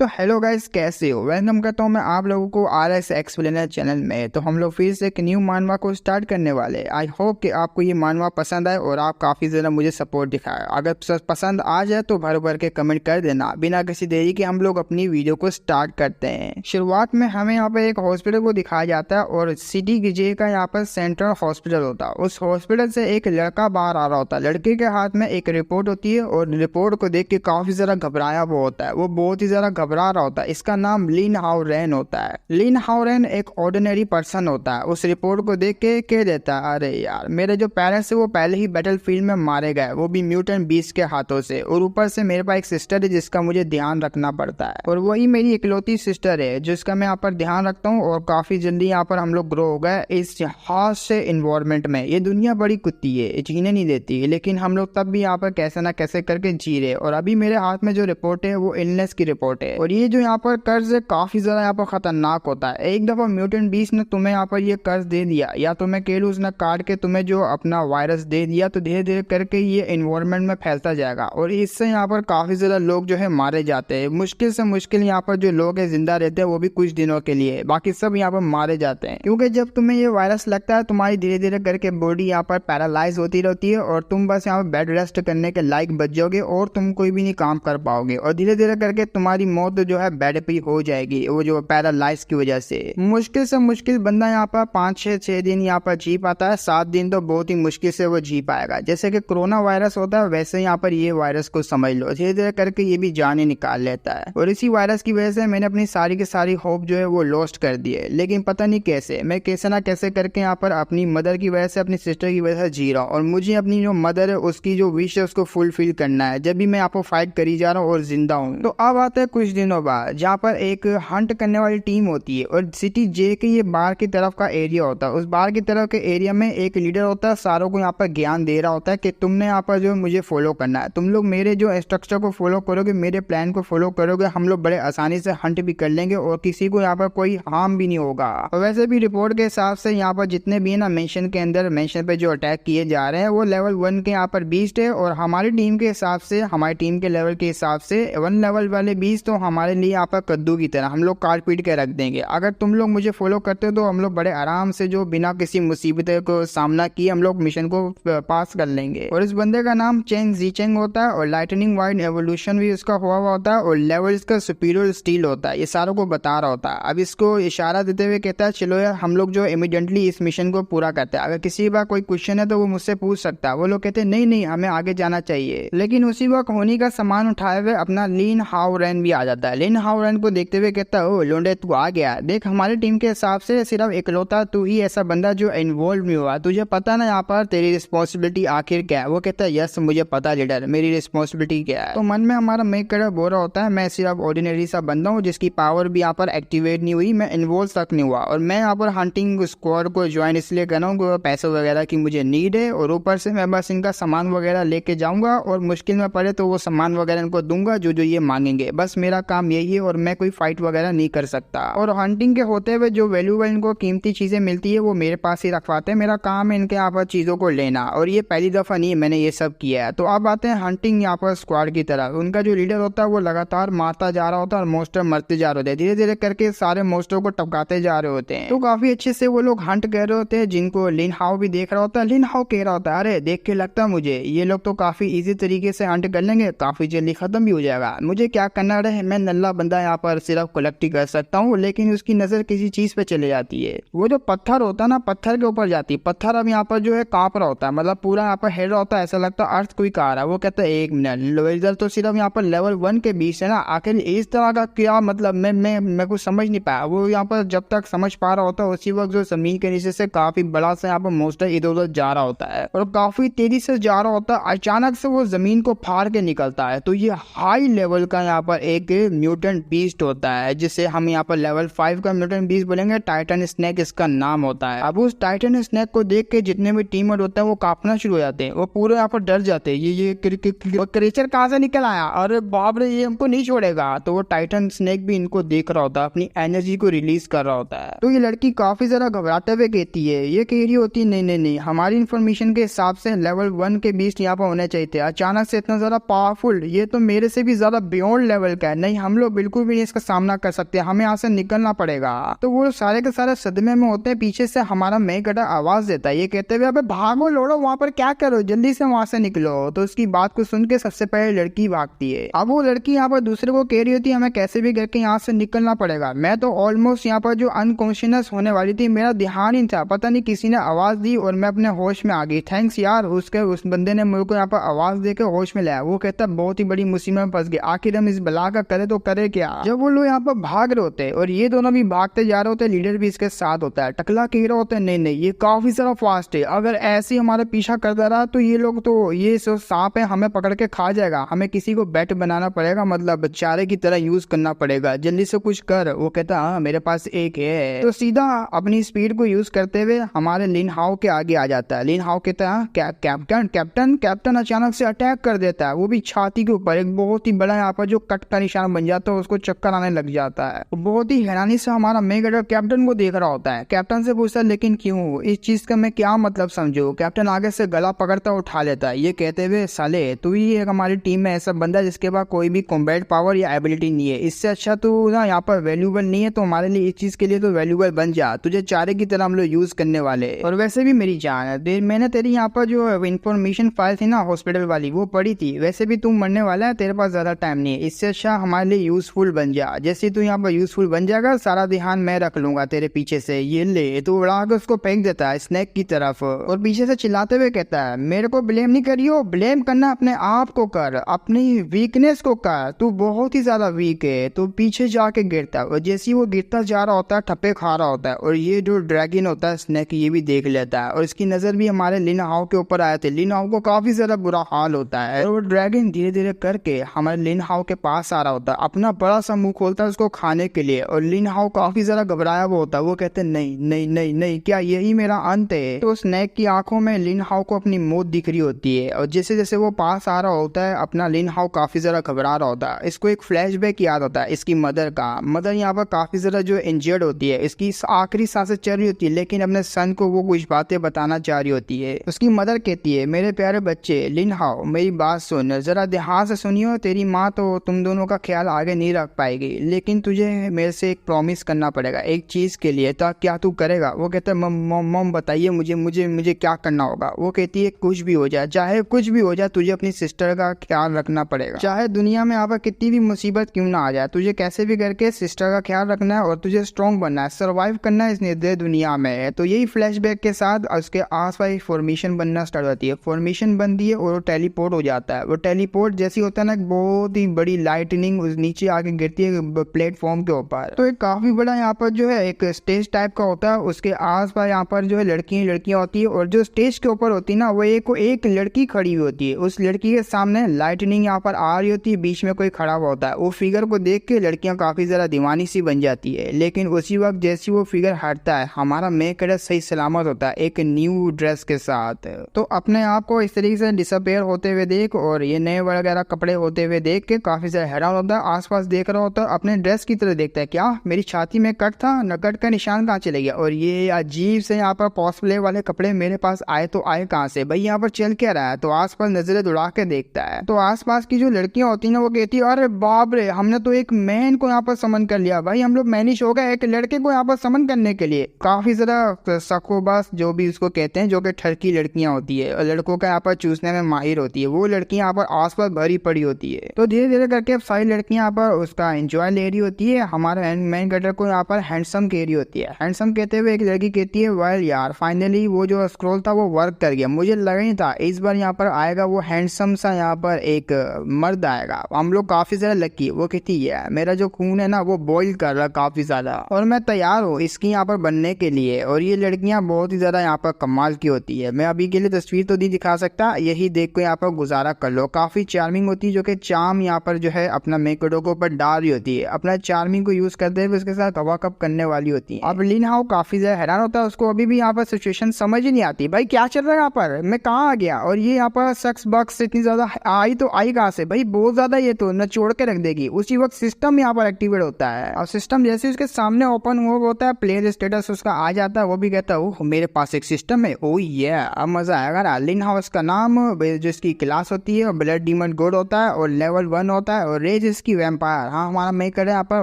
तो hello guys, कैसे हो। वेलकम करता हूँ मैं आप लोगों को RS एक्सप्लेनर चैनल में। तो हम लोग फिर से एक न्यू मानवा को स्टार्ट करने वाले। आई होप कि आपको ये मानवा पसंद आए और आप काफ़ी ज़्यादा मुझे सपोर्ट दिखाए। अगर पसंद आ जाए तो भर भर के कमेंट कर देना। बिना किसी देरी के हम लोग अपनी वीडियो को स्टार्ट करते हैं। शुरुआत में हमें यहाँ पे एक हॉस्पिटल को दिखाया जाता है और सिटी जे का यहाँ पर सेंट्रल हॉस्पिटल होता है। उस हॉस्पिटल से एक लड़का बाहर आ रहा होता है। लड़के के हाथ में एक रिपोर्ट होती है और रिपोर्ट को देख के काफ़ी ज़्यादा घबराया हुआ होता है। वो बहुत ही ज़्यादा घबरा रहा होता है। इसका नाम लिन हाउ रेन होता है। लिन हाउ रेन एक ऑर्डिनरी पर्सन होता है। उस रिपोर्ट को देख के कह देता है, अरे यार, मेरे जो पेरेंट्स है वो पहले ही बैटल फील्ड में मारे गए, वो भी म्यूटेंट बीस्ट के हाथों से। और ऊपर से मेरे पास एक सिस्टर है जिसका मुझे ध्यान रखना पड़ता है और वही मेरी इकलौती सिस्टर है जिसका मैं यहाँ पर ध्यान रखता हूँ। और काफी जल्दी यहाँ पर हम लोग ग्रो हो गए इस हार्श से इन्वायरमेंट में। ये दुनिया बड़ी कुत्ती है, जीने नहीं देती, लेकिन हम लोग तब भी यहाँ पर कैसे ना कैसे करके जी रहे। और अभी मेरे हाथ में जो रिपोर्ट है वो इलनेस की रिपोर्ट है। और ये जो यहाँ पर कर्ज है काफी ज्यादा यहाँ पर खतरनाक होता है। एक दफा म्यूटेंट बीस्ट ने तुम्हें यहाँ पर ये कर्ज दे दिया या तुम्हें कह लूं उसने काट के तुम्हें जो अपना वायरस दे दिया, तो धीरे धीरे करके ये एनवायरनमेंट में फैलता जाएगा और इससे यहाँ पर काफी ज्यादा लोग जो है मारे जाते हैं। मुश्किल से मुश्किल यहाँ पर जो लोग है जिंदा रहते हैं वो भी कुछ दिनों के लिए, बाकी सब यहाँ पर मारे जाते हैं। क्योंकि जब तुम्हें ये वायरस लगता है तुम्हारी धीरे धीरे करके बॉडी यहाँ पर पैरालाइज होती रहती है और तुम बस यहाँ पर बेड रेस्ट करने के लायक बच जाओगे और तुम कोई भी नहीं काम कर पाओगे। और धीरे धीरे करके तुम्हारी मौत जो है बेड पे हो जाएगी, वो जो पैरालाइज की वजह से। मुश्किल से मुश्किल बंदा यहाँ पर 5-6 दिन यहाँ पर जी पाता है। 7 दिन तो बहुत ही मुश्किल से वो जी पाएगा। जैसे कि कोरोना वायरस होता है वैसे यहाँ पर ये वायरस को समझ लो, धीरे धीरे करके ये भी जाने निकाल लेता है। और इसी वायरस की वजह से मैंने अपनी सारी की सारी होप जो है वो लॉस्ट कर दी है। लेकिन पता नहीं कैसे मैं कैसे ना कैसे करके यहाँ पर अपनी मदर की वजह से, अपनी सिस्टर की वजह से जी रहा हूँ। और मुझे अपनी जो मदर है उसकी जो विश है उसको फुलफिल करना है जब भी मैं यहाँ पर फाइट करी जा रहा हूँ और जिंदा हूँ। तो अब आता है कुछ दिनों बाद जहाँ पर एक हंट करने वाली टीम होती है और सिटी जे के ये बाहर की तरफ का एरिया होता है। उस बाहर की तरफ के एरिया में एक लीडर होता है, सारों को यहाँ पर ज्ञान दे रहा होता है कि तुमने यहाँ पर जो मुझे फॉलो करना है, तुम लोग मेरे जो स्ट्रक्चर को फॉलो करोगे, मेरे प्लान को फॉलो करोगे, हम लोग बड़े आसानी से हंट भी कर लेंगे और किसी को यहाँ पर कोई हार्म भी नहीं होगा। और वैसे भी रिपोर्ट के हिसाब से यहाँ पर जितने भी है ना मेंशन के अंदर, मेंशन पे जो अटैक किए जा रहे हैं वो लेवल 1 के यहाँ पर बीस्ट है। और हमारी टीम के हिसाब से, हमारी टीम के लेवल के हिसाब से 1 लेवल वाले बीस्ट तो हमारे लिए यहाँ पर कद्दू की तरह हम लोग काट पीट के रख देंगे। अगर तुम लोग मुझे फॉलो करते हो तो हम लोग बड़े आराम से जो बिना किसी मुसीबत को सामना किए हम लोग मिशन को पास कर लेंगे। और इस बंदे का नाम चेंग जीचेंग होता है और लाइटनिंग वाइड एवोल्यूशन भी उसका हुआ होता है और लेवल इसका सुपीरियर स्टील होता है। ये सारों को बता रहा होता है। अब इसको इशारा देते हुए कहता है, चलो यार हम लोग जो इमीडिएटली इस मिशन को पूरा करते हैं। अगर किसी बार कोई क्वेश्चन है तो वो मुझसे पूछ सकता है। वो लोग कहते हैं नहीं नहीं हमें आगे जाना चाहिए। लेकिन उसी वक्त होनी का सामान उठाए हुए अपना लिन हाउ रेन भी आ जाता है। लिन हाउ रेन को देखते हुए कहता है, ओ लोंडे तू आ गया। देख हमारी टीम के हिसाब से सिर्फ इकलौता तू ही ऐसा बंदा जो इन्वॉल्व नहीं हुआ। तुझे पता ना यहाँ पर तेरी रिस्पॉन्सिबिलिटी आखिर क्या है। वो कहता है यस मुझे पता लीडर, मेरी रिस्पॉन्सिबिलिटी क्या है। तो मन में हमारा मेक कर बोल रहा होता है, मैं सिर्फ ऑर्डिनरी सा बंदा हूँ जिसकी पावर भी यहाँ पर एक्टिवेट नहीं हुई, मैं इन्वॉल्व तक नहीं हुआ। और मैं यहाँ पर हंटिंग स्क्वाड को ज्वाइन इसलिए कर रहा हूँ, पैसे वगैरह की मुझे नीड है और ऊपर से मैं बस इनका सामान वगैरह लेके जाऊंगा और मुश्किल में पड़े तो वो सामान वगैरह इनको दूंगा जो जो ये मांगेंगे। बस मेरा काम यही है और मैं कोई फाइट वगैरह नहीं कर सकता। और हंटिंग के होते हुए जो वैल्यूएबल इनको कीमती चीजें मिलती है वो मेरे पास ही रखवाते हैं। मेरा काम है इनके यहाँ पर चीजों को लेना और ये पहली दफा नहीं है मैंने ये सब किया है। तो अब आते हैं हंटिंग यहाँ पर स्क्वाड की तरफ। उनका जो लीडर होता है वो लगातार मारता जा रहा होता है और मोस्टर मरते जा रहे होते हैं। धीरे धीरे करके सारे मोस्टर को टपकाते जा रहे होते हैं। तो काफी अच्छे से वो लोग हंट कर रहे होते हैं जिनको लिन हाउ भी देख रहा होता है। लिन हाउ कह रहा होता है, अरे देख के लगता है मुझे ये लोग तो काफी इजी तरीके से हंट कर लेंगे, काफी जल्दी खत्म भी हो जाएगा। मुझे क्या करना रहे, मैं नल्ला बंदा यहाँ पर सिर्फ कलेक्ट ही कर सकता हूँ। लेकिन उसकी नजर किसी चीज पे चले जाती है। वो जो पत्थर होता है ना, पत्थर के ऊपर जाती है। पत्थर अब यहाँ पर जो है कांप रहा होता है, मतलब पूरा यहाँ पर हिल रहा होता है, ऐसा लगता है अर्थ कोई आ रहा है। वो कहता है 1 मिनट, इधर तो सिर्फ यहाँ पर लेवल 1 के बीच है ना, आखिर इस तरह का क्या मतलब, मैं कुछ समझ नहीं पाया। वो यहाँ पर जब तक समझ पा रहा होता है उसी वक्त जो जमीन के नीचे से काफी बड़ा सा यहाँ पर मोस्टर इधर उधर जा रहा होता है और काफी तेजी से जा रहा होता है। अचानक से वो जमीन को फाड़ के निकलता है। तो ये हाई लेवल का यहाँ पर एक म्यूटेंट बीस्ट होता है जिसे हम यहाँ पर लेवल 5 का म्यूटेंट बीस्ट बोलेंगे। टाइटन स्नेक इसका नाम होता है। अब उस टाइटन स्नेक को देख के जितने भी टीममेट होते हैं वो कांपना शुरू हो जाते हैं। वो पूरे यहाँ पर डर जाते हैं, ये क्रीचर कहाँ से निकल आया, अरे बाप रे ये हमको नहीं छोड़ेगा। तो वो टाइटन स्नेक भी इनको देख रहा होता है, अपनी एनर्जी को रिलीज कर रहा होता है। तो ये लड़की काफी ज्यादा घबराते हुए कहती है, ये कह रही होती है नहीं नहीं नहीं, हमारी इन्फॉर्मेशन के हिसाब से लेवल 1 के बीस्ट यहाँ पर होने चाहिए थे। अचानक से इतना ज्यादा पावरफुल, ये तो मेरे से भी ज्यादा बियॉन्ड लेवल का है। नहीं नहीं हम लोग बिल्कुल भी इसका सामना कर सकते, हमें यहाँ से निकलना पड़ेगा। तो वो सारे के सारे सदमे में होते हैं। पीछे से हमारा मेन कैरेक्टर आवाज देता है, ये कहते हुए अबे भागो लोड़ो, वहां पर क्या करो, जल्दी से वहां से निकलो। तो उसकी बात को सुन के सबसे पहले लड़की भागती है। अब वो लड़की यहाँ पर दूसरे को कह रही होती है हमें कैसे भी करके यहाँ से निकलना पड़ेगा। मैं तो ऑलमोस्ट यहाँ पर जो अनकॉन्शियस होने वाली थी, मेरा ध्यान ही था, पता नहीं किसी ने आवाज दी और मैं अपने होश में आ गई। थैंक्स यार, उस बंदे ने मेरे को यहाँ पर आवाज देकर होश में लाया। वो कहता बहुत ही बड़ी मुसीबत में फंस गए, आखिर हम इस बला का करे तो करे क्या। जब वो लोग यहाँ पर भाग रहे होते हैं और ये दोनों भी भागते जा रहे होते हैं, लीडर भी इसके साथ होता है। टकला कह रहा होता है नहीं नहीं ये काफी ज्यादा फास्ट है, अगर ऐसे ही हमारा पीछा करता रहा तो ये लोग तो ये सांप है हमें पकड़ के खा जाएगा, हमें किसी को बेट बनाना पड़ेगा, मतलब चारे की तरह यूज करना पड़ेगा, जल्दी से कुछ कर। वो कहता हाँ मेरे पास एक है। तो सीधा अपनी स्पीड को यूज करते हुए हमारे लिन हाओ के आगे आ जाता है। लिन हाओ कहता है कैप्टन कैप्टन कैप्टन अचानक से अटैक कर देता है, वो भी छाती के ऊपर एक बहुत ही बड़ा यहाँ पर जो कट का निशान बन जाता है, उसको चक्कर आने लग जाता है। बहुत ही हैरानी से हमारा मेगाडर कैप्टन को देख रहा होता है। कैप्टन से पूछता है लेकिन क्यों, इस चीज का मैं क्या मतलब समझू। कैप्टन आगे से गला पकड़ता उठा लेता है, ये कहते हुए साले तू ही एक हमारी टीम में ऐसा बंदा जिसके पास कोई भी कॉम्बैट पावर या एबिलिटी नहीं है, इससे अच्छा तू ना यहाँ पर वैल्यूबल नहीं है, तो हमारे लिए इस चीज के लिए तो वैल्यूबल बन जा, तुझे चारे की तरह हम लोग यूज करने वाले। और वैसे भी मेरी जान है, मैंने तेरी यहाँ पर जो इन्फॉर्मेशन फाइल थी ना हॉस्पिटल वाली वो पढ़ी थी, वैसे भी तू मरने वाला है, तेरे पास ज्यादा टाइम नहीं है, इससे अच्छा हमारे लिए यूजफुल बन जा। जैसे तू यहाँ पर यूजफुल बन जाएगा सारा ध्यान मैं रख लूंगा तेरे पीछे से, ये ले। तो उड़ा के उसको फेंक देता है स्नैक की तरफ और पीछे से चिल्लाते हुए कहता है मेरे को ब्लेम नहीं करियो, ब्लेम करना अपने आप को कर, अपनी वीकनेस को कर, तू बहुत ही ज्यादा वीक है। तो पीछे जाके गिरता है और जैसे ही वो गिरता जा रहा होता है ठप्पे खा रहा होता है और ये जो ड्रैगन होता है स्नैक ये भी देख लेता है और इसकी नजर भी हमारे लिन हाओ के ऊपर आए थे। लिन हाओ को काफी ज्यादा बुरा हाल होता है और वो ड्रैगन धीरे धीरे करके हमारे लिन हाओ के पास आ रहा होता है, अपना बड़ा सा मुंह खोलता है उसको खाने के लिए और लिन हाओ काफी ज्यादा घबराया हुआ होता है। वो कहते हैं नहीं नहीं नहीं नहीं क्या यही मेरा अंत है। तो स्नैक की आंखों में लिन हाओ को अपनी मौत दिख रही होती है और जैसे जैसे वो पास आ रहा होता है अपना लिन हाओ काफी ज्यादा घबरा रहा होता है। इसको एक फ्लैशबैक याद होता है इसकी मदर का। मदर यहाँ पर काफी ज्यादा जो इंजर्ड होती है, इसकी आखिरी सांसें चल रही होती है, लेकिन अपने सन को वो कुछ बातें बताना चाह रही होती है। उसकी मदर कहती है मेरे प्यारे बच्चे लिन हाओ मेरी बात सुन, जरा ध्यान से सुनियो, तेरी माँ तो तुम दोनों का ख्याल आगे नहीं रख पाएगी, लेकिन तुझे मेरे से एक प्रॉमिस करना पड़ेगा एक चीज के लिए, तो क्या तू करेगा। वो कहता है मम बताइए मुझे मुझे मुझे क्या करना होगा। वो कहती है कुछ भी हो जाए, चाहे कुछ भी हो जाए, तुझे अपनी सिस्टर का ख्याल रखना पड़ेगा, चाहे दुनिया में यहाँ पर कितनी भी मुसीबत क्यों ना आ जाए, तुझे कैसे भी करके सिस्टर का ख्याल रखना है और तुझे स्ट्रॉन्ग बनना है, सर्वाइव करना है इस निर्दय दुनिया में। तो यही फ्लैशबैक के साथ उसके आसपास फॉर्मेशन बनना स्टार्ट होती है, फॉर्मेशन बनती है और वो टेलीपोर्ट हो जाता है। वो टेलीपोर्ट जैसी होता है ना, बहुत ही बड़ी लाइटनिंग उस नीचे आके गिरती है प्लेटफॉर्म के ऊपर। तो एक काफी बड़ा यहाँ पर जो है एक स्टेज टाइप का होता है, उसके आसपास यहाँ पर जो है लड़कियां होती है और जो स्टेज के ऊपर होती है ना वो एक लड़की खड़ी हुई होती है, उस लड़की के सामने लाइटनिंग यहाँ पर आ रही होती है, बीच में कोई खड़ा हुआ होता है। वो फिगर को देख के लड़कियां काफी ज्यादा दीवानी सी बन जाती है, लेकिन उसी वक्त जैसी वो फिगर हटता है हमारा मेन कैरेक्टर सही सलामत होता है एक न्यू ड्रेस के साथ। तो अपने आप को इस तरीके से डिसअपेयर होते हुए देख और ये नए वगैरह कपड़े होते हुए देख के काफी ज्यादा हैरान होता है, आसपास देख रहा होता है, अपने ड्रेस की तरह देखता है क्या मेरी छाती में कट था न, कट का निशान कहाँ चले गया और ये अजीब से यहाँ पर कॉस्प्ले वाले कपड़े मेरे पास आए तो आए कहाँ से, भाई यहाँ पर चल क्या रहा है। तो आसपास नजरें दौड़ा के देखता है तो आसपास की जो लड़कियां होती है ना वो कहती है अरे बाप रे हमने तो एक मैन को यहाँ पर समन कर लिया, भाई हम लोग मैनिश हो गए एक लड़के को यहाँ पर समन करने के लिए। काफी ज्यादा सकोबास जो भी उसको कहते हैं, जो कि ठरकी लड़कियां होती है और लड़कों का यहाँ पर चूसने में माहिर होती है, वो लड़कियां यहाँ पर आसपास भरी पड़ी होती है। तो धीरे धीरे करके सारी लड़कियां यहाँ पर उसका एंजॉय ले रही होती है। हमारे मेन कैरेक्टर को यहाँ पर हैंडसम कह रही होती है। हैंडसम कहते हुए एक लड़की कहती है वेल यार फाइनली वो जो स्क्रॉल था वो वर्क कर गया, मुझे लगा ही था इस बार यहाँ पर आएगा वो हैंडसम सा यहाँ पर एक मर्द आएगा, हम लोग काफी ज्यादा लकी। वो कहती है मेरा जो खून है ना वो बॉइल कर रहा काफी ज्यादा और मैं तैयार हूँ इसकी यहाँ पर बनने के लिए। और ये लड़कियां बहुत ही ज्यादा यहाँ पर कमाल की होती है, मैं अभी के लिए तस्वीर तो नहीं दिखा सकता, यही देख को यहाँ पर गुजारा कर लो। काफी चार्मिंग होती है, जो कि चार्म यहाँ पर जो है अपना मेकअप के ऊपर डाल रही होती है, अपना चार्मिंग को यूज करते हुए उसके साथ हवा कप करने वाली होती है। अब लिन हाओ काफी ज्यादा हैरान होता है, उसको अभी भी यहाँ पर सिचुएशन समझ ही नहीं आती, भाई क्या चल रहा है यहाँ पर, मैं कहाँ आ गया और ये यहाँ पर सक्स बक्स इतनी ज्यादा आई तो आई कहाँ से, भाई बहुत ज्यादा ये तो न छोड़ के रख देगी। उसी वक्त सिस्टम यहाँ पर एक्टिवेट होता है और सिस्टम जैसे उसके सामने ओपन हुआ होता है प्लेयर स्टेटस उसका आ जाता है, वो भी कहता है ओह मेरे पास एक सिस्टम है, ओ ये अब मजा आएगा। लिन हाउस का नाम जो इसकी क्लास होती है ब्लड डीमन गॉड होता है और लेवल 1 होता है और रेज इसकी वैम्पायर। हाँ, हमारा मेक है यहाँ पर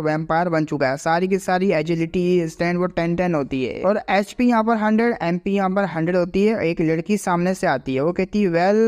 वैम्पायर बन चुका है। सारी की सारी एजिलिटी स्टैंड वो 10-10 होती है और HP यहाँ पर 100, MP यहाँ पर 100 होती है। एक लड़की सामने से आती है, वो कहती है वेल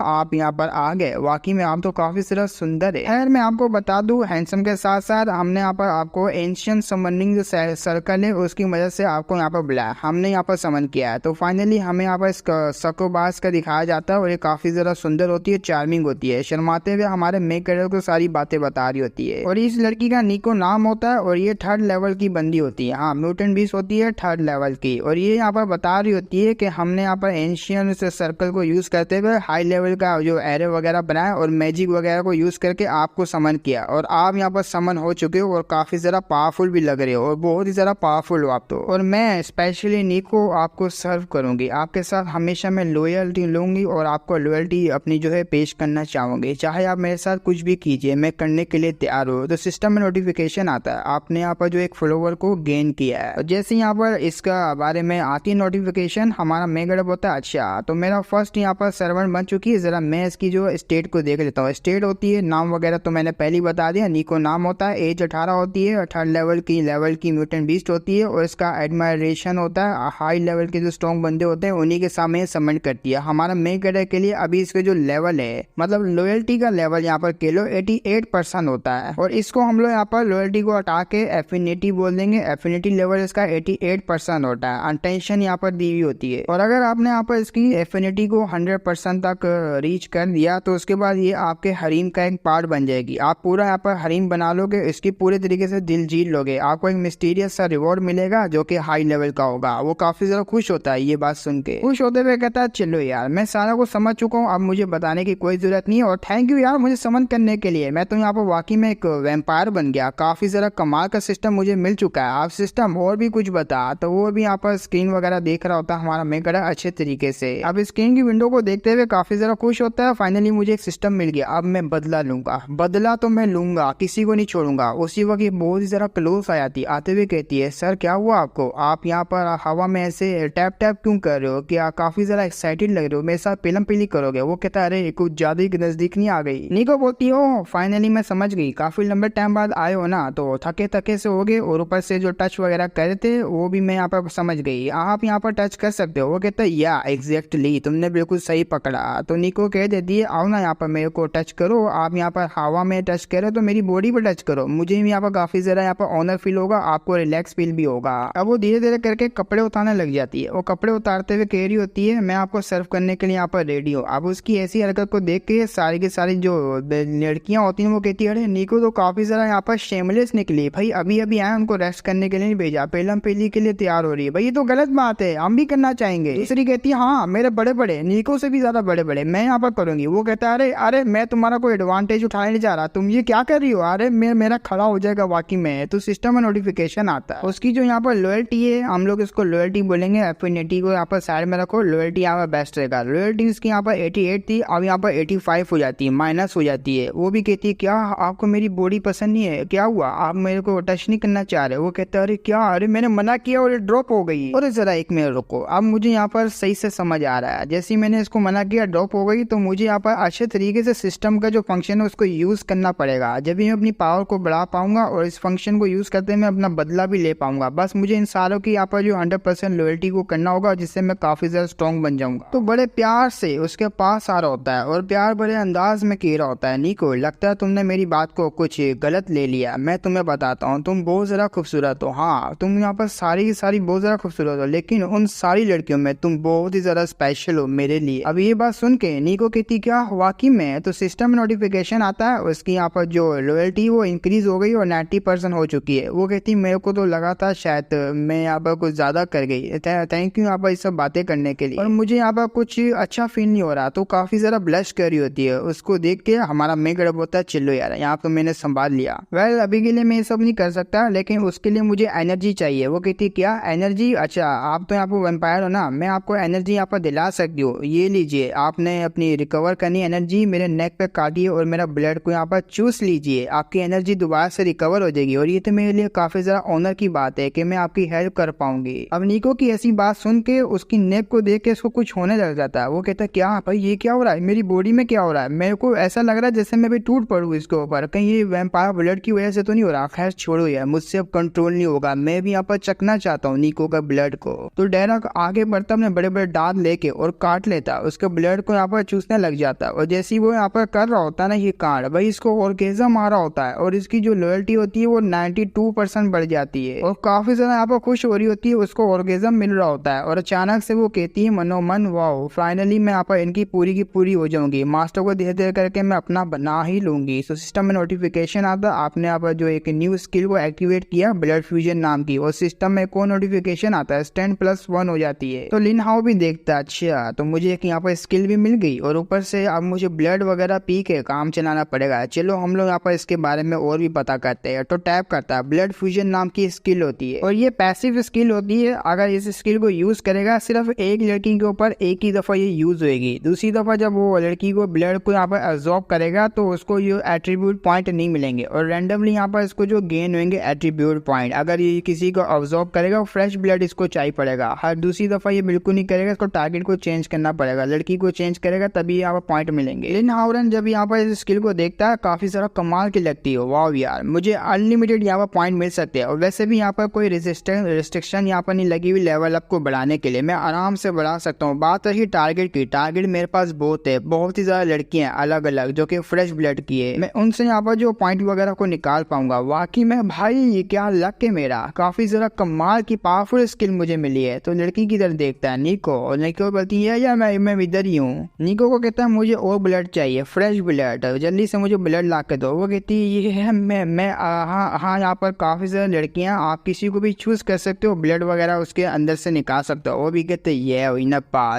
आप यहाँ पर आ गए, वाकई में आप तो काफी सारा सुंदर है। खैर मैं आपको बता दूं, हैंडसम के साथ साथ हमने यहाँ पर आपको एंशियंट समनिंग जो सर्कल है उसकी मदद से आपको यहाँ पर बुलाया, हमने यहाँ पर समन किया है। तो फाइनली हमें यहाँ पर सकोबास का दिखाया जाता है और ये काफी ज्यादा सुंदर होती है, चार्मिंग होती है, शर्माते हुए हमारे मेक कैरेक्टर को सारी बातें बता रही होती है। और इस लड़की का निको नाम होता है और ये 3rd लेवल की बंदी होती है। हाँ, म्यूटेंट बीस्ट होती है 3rd लेवल की। और ये यहाँ पर बता रही होती है कि हमने यहाँ पर एंशियंट सर्कल को यूज करते हुए हाई लेवल का जो एरे वगैरह बनाया और मैजिक वगैरह को यूज करके आपको समन किया और आप यहाँ पर समन हो चुके हो और काफी ज्यादा पावरफुल भी लग रहे हो और बहुत ही ज्यादा पावरफुल हो आप तो। और मैं स्पेशली निको आपको सर्व करूंगी, आपके साथ हमेशा मैं लॉयल्टी लूंगी और आपको लॉयल्टी अपनी जो है पेश करना चाहूंगी। चाहे आप मेरे साथ कुछ भी कीजिए, मैं करने के लिए तैयार हूँ। तो सिस्टम में नोटिफिकेशन आता है आपने यहाँ पर जो एक फॉलोवर को गेन किया है और जैसे यहाँ पर इसका बारे में आती नोटिफिकेशन हमारा मेगाडप होता है। अच्छा, तो मेरा फर्स्ट यहाँ पर सर्वर बन चुकी है। जरा मैं इसकी जो स्टेट को देख लेता हूँ। स्टेट होती है, नाम वगैरह तो मैंने पहले बता दिया, निको नाम होता है, एज 18 होती है, 3rd लेवल की म्यूटेंट बीस्ट होती है और इसका एडमायरेशन होता है। हाई लेवल के जो स्ट्रॉन्ग बंदे होते हैं उन्हीं के सामने सबमिट करती है। हमारा मेक कैरेक्टर के लिए अभी इसके जो लेवल है, मतलब लॉयल्टी का लेवल यहाँ पर केलो 88% होता है और इसको हम लोग यहाँ पर लॉयल्टी को हटा के एफिनिटी बोल देंगे। एफिनिटी लेवल इसका 88% होता है। अनटेंशन यहाँ पर दी हुई होती है और अगर आपने यहाँ पर इसकी एफिनिटी को 100% तक रीच कर दिया तो उसके बाद ये आपके हरीम का एक पार्ट बन जाएगी। आप पूरा यहाँ पर हरीम बना लोगे, इसकी पूरे तरीके से दिल जीत लोगे। आपको एक मिस्टीरियस सा रिवॉर्ड मिलेगा जो कि हाई लेवल का होगा। वो काफी ज्यादा खुश होता है ये बात सुन के। खुश होते हुए कहता है चलो यार मैं सारा कुछ समझ चुका हूँ, अब मुझे बताने की कोई जरूरत नहीं है और थैंक यू यार मुझे समन करने के लिए। मैं तो यहाँ पर वाकई में एक वैम्पायर बन गया। काफी ज्यादा कमाल का सिस्टम मुझे मिल चुका है। आप सिस्टम और भी कुछ बता, तो वो भी यहाँ पर स्क्रीन वगैरह देख रहा होता है हमारा मेकर अच्छे तरीके से। अब स्क्रीन की विंडो को देखते हुए काफी ज्यादा खुश होता है। फाइनली मुझे एक सिस्टम मिल गया, अब मैं बदला लूंगा। बदला तो मैं लूंगा, किसी को नहीं छोड़ूंगा। उसी वक्त बहुत ही ज्यादा क्लोज आ जाती, आते हुए कहती है सर क्या हुआ आपको, आप यहाँ पर हवा में ऐसे टैप टैप क्यों कर रहे हो, क्या काफी ज्यादा एक्साइटेड लग रहे हो, मेरे साथ पिलम पिली करोगे। वो कहता है अरे कुछ ज्यादा ही नजदीक नहीं आ गई। निको बोलती हो फाइनली मैं समझ गई, काफी लंबे टाइम बाद आए हो ना, तो थके थके से हो गए और ऊपर से जो टच वगैरह करे थे वो भी मैं यहाँ पर समझ गई, आप यहाँ पर टच कर सकते हो। वो कहता है या एग्जैक्टली तुमने बिल्कुल सही पकड़ा। तो निको कह देती है आओ ना यहाँ पर मेरे को टच करो, आप यहाँ पर हवा में टच करो तो मेरी बॉडी पर टच करो, मुझे भी यहाँ पर काफी ज्यादा यहाँ पर ऑनर फील होगा, आपको रिलैक्स फील भी होगा। अब वो धीरे धीरे करके कपड़े उतारने लग जाती है। वो कपड़े उतारते हुए कह रही होती है मैं आपको सर्व करने के लिए यहाँ पर रेडी हूँ। अब उसकी ऐसी हरकत को देख के सारी की सारी जो लड़कियां होती हैं वो कहती है अरे निको तो काफी ज्यादा यहाँ पर शेमलेस निकली, भाई अभी अभी आए उनको रेस्ट करने के लिए नहीं भेजा, पहलम पहली के लिए तैयार हो रही है, भाई ये तो गलत बात है, हम भी करना चाहेंगे। दूसरी कहती है हाँ मेरे बड़े बड़े, निको से भी ज्यादा बड़े बड़े, मैं यहाँ पर करूंगी। वो कहता है अरे अरे मैं तुम्हारा कोई एडवांटेज उठाने नहीं जा रहा, तुम ये क्या कर रही हो, अरे मेरा खड़ा हो जाएगा वाकई में। तो सिस्टम में नोटिफिकेशन आता है उसकी जो यहाँ पर लॉयल्टी है, हम लोग इसको लॉयल्टी बोलेंगे, एफिनिटी को यहाँ पर साइड में रखो, लॉयल्टी यहाँ पर बेस्ट रहेगा। लॉयल्टी इसकी यहाँ पर 88 थी, अब यहाँ पर 85 हो जाती है, माइनस हो जाती है। वो भी कहती है क्या आपको मेरी बॉडी पसंद नहीं है, क्या हुआ आप मेरे को टच नहीं करना चाह रहे। वो कहता है अरे क्या, अरे मैंने मना किया और ड्रॉप हो गई। और जरा एक मिनट रुको, अब मुझे यहाँ पर सही से समझ आ रहा है, जैसे मैंने इसको मना किया ड्रॉप हो गई, तो मुझे यहाँ पर अच्छे तरीके से सिस्टम का जो फंक्शन है उसको यूज करना पड़ेगा, जब भी मैं अपनी पावर को बढ़ा पाऊंगा और इस फंक्शन को यूज करते मैं अपना बदला भी ले पाऊंगा। बस मुझे इन सालों की यहाँ पर जो 100% लॉयल्टी को करना होगा जिससे मैं काफी ज्यादा स्ट्रॉन्ग बन जाऊंगा। तो बड़े प्यार से उसके पास आ रहा होता है और प्यार बड़े अंदाज में कह रहा होता है निको लगता है तुमने मेरी बात को कुछ गलत ले लिया, मैं तुम्हें बताता हूँ तुम बहुत ज्यादा खूबसूरत हो। हाँ तुम यहाँ पर सारी की सारी बहुत ज्यादा खूबसूरत हो, लेकिन उन सारी लड़कियों में तुम बहुत ही ज्यादा स्पेशल हो मेरे लिए। अब ये बात सुन के निको कहती क्या वाकई में। तो सिस्टम में नोटिफिकेशन आता है उसकी यहाँ पर जो लॉयल्टी वो इंक्रीज हो गई और 90% हो चुकी है। वो कहती मेरे को तो लगा था शायद मैं यहाँ पर कुछ ज्यादा कर गई, थैंक यू यहाँ पर सब बातें करने के लिए, और मुझे यहाँ पर कुछ अच्छा फील नहीं हो रहा। तो काफी ज्यादा ब्लश कर रही होती है, उसको देख के हमारा मेकअप होता है चलो यार यहाँ तो मैंने संभाल लिया। वेल अभी के लिए मैं ये सब नहीं कर सकता, लेकिन उसके लिए मुझे एनर्जी चाहिए। वो कहती क्या एनर्जी, अच्छा आप तो यहाँ पर वैम्पायर हो ना, मैं आपको एनर्जी यहाँ पर दिला सकती हूँ, ये लीजिए आपने अपनी रिकवर करनी एनर्जी मेरे नेक पे काटिए और मेरा ब्लड को यहाँ पर चूस लीजिए, आपकी एनर्जी दोबारा से रिकवर हो जाएगी। और ये तो मेरे लिए काफी ज्यादा ऑनर की बात है कि मैं आपकी हेल्प कर पाऊंगी। अब निको की ऐसी बात सुन के उसकी नेक को देख के उसको कुछ होने लग जाता है। वो कहता है क्या भाई ये क्या हो रहा है, मेरी बॉडी में क्या हो रहा है, मेरे को ऐसा लग रहा है जैसे मैं भी टूट पड़ूँ इसके ऊपर, कहीं ये वैम्पायर ब्लड की वजह से तो नहीं हो रहा। खैर छोड़ो यार, मुझसे अब कंट्रोल नहीं होगा, मैं भी यहाँ पर चखना चाहता हूँ निको का ब्लड को। तो डेराक आगे बढ़ता अपने बड़े बड़े दांत लेके और काट लेता, उसके ब्लड को यहाँ पर चूसने लग जाता। और जैसे ही वो यहाँ पर कर रहा होता है ना ये कांड, भाई इसको ऑर्गेज़म आ रहा होता है और इसकी जो लॉयल्टी होती है वो 92% बढ़ जाती है और काफी ज्यादा यहाँ पर खुश हो रही होती है, उसको ऑर्गेज़म मिल रहा होता है। और अचानक से वो कहती है मनोमन, वाओ फाइनली मैं यहाँ पर इनकी पूरी की पूरी हो जाऊंगी, मास्टर को धीरे धीरे करके मैं अपना बना ही लूंगी। तो सिस्टम में नोटिफिकेशन आता, आपने यहाँ पर जो एक न्यू स्किल को एक्टिवेट किया ब्लड फ्यूजन नाम की, और सिस्टम में कोई नोटिफिकेशन आता है, स्टैंड +1 हो जाती है। तो लिन हाओ भी देखता अच्छा तो मुझे एक यहाँ पर स्किल भी मिल गई और ऊपर से अब मुझे ब्लड वगैरह पी के काम चलाना पड़ेगा। चलो हम लोग यहाँ पर इसके बारे में और भी पता करते हैं। तो टैप करता है, ब्लड फ्यूजन नाम की स्किल होती है और ये पैसिव स्किल होती है। अगर इस स्किल को यूज करेगा सिर्फ एक लड़की के ऊपर एक ही दफा ये यूज होगी। दूसरी दफा जब वो लड़की को ब्लड को यहाँ पर एब्जॉर्ब करेगा तो उसको ये एट्रीब्यूट पॉइंट नहीं मिलेंगे और रैंडमली यहाँ पर इसको जो गेन होंगे एट्रीब्यूट पॉइंट। अगर ये किसी को एब्जॉर्ब करेगा फ्रेश ब्लड इसको चाहिए पड़ेगा। हर दूसरी दफा ये बिल्कुल नहीं करेगा, इसको टारगेट को चेंज करना पड़ेगा, लड़की को चेंज करेगा तभी यहाँ पर पॉइंट मिलेंगे। लिन हाओरेन जब यहाँ पर इस स्किल को देखता है काफी सारा कमाल की लगती है, वाह यार मुझे अनलिमिटेड यहाँ पर पॉइंट मिल सकते हैं और वैसे भी यहाँ पर कोई रिस्ट्रिक्शन यहाँ पर नहीं लगी हुई लेवल अप को बढ़ाने के लिए, मैं आराम से बढ़ा सकता हूँ। बात रही टारगेट की, टारगेट मेरे पास बहुत है, बहुत ही ज्यादा लड़कियां अलग अलग जो कि फ्रेश ब्लड की है, मैं उनसे यहाँ पर जो पॉइंट वगैरह को निकाल पाऊंगा। वाकई में भाई ये क्या लक है मेरा, काफी ज्यादा कमाल की पावरफुल स्किल मुझे मिली है। तो लड़की की तरफ देखता है निको और निको बोलती है या मैं इधर ही हूँ। निको को कहता है मुझे और ब्लड चाहिए, फ्रेश ब्लड, जल्दी से मुझे ब्लड ला के दो। वो कहती है ये है मैं हाँ यहाँ पर काफी सारी लड़कियां, आप किसी को भी चूज कर सकते हो, ब्लड वगैरह उसके अंदर से निकाल सकते हो। वो भी कहते ये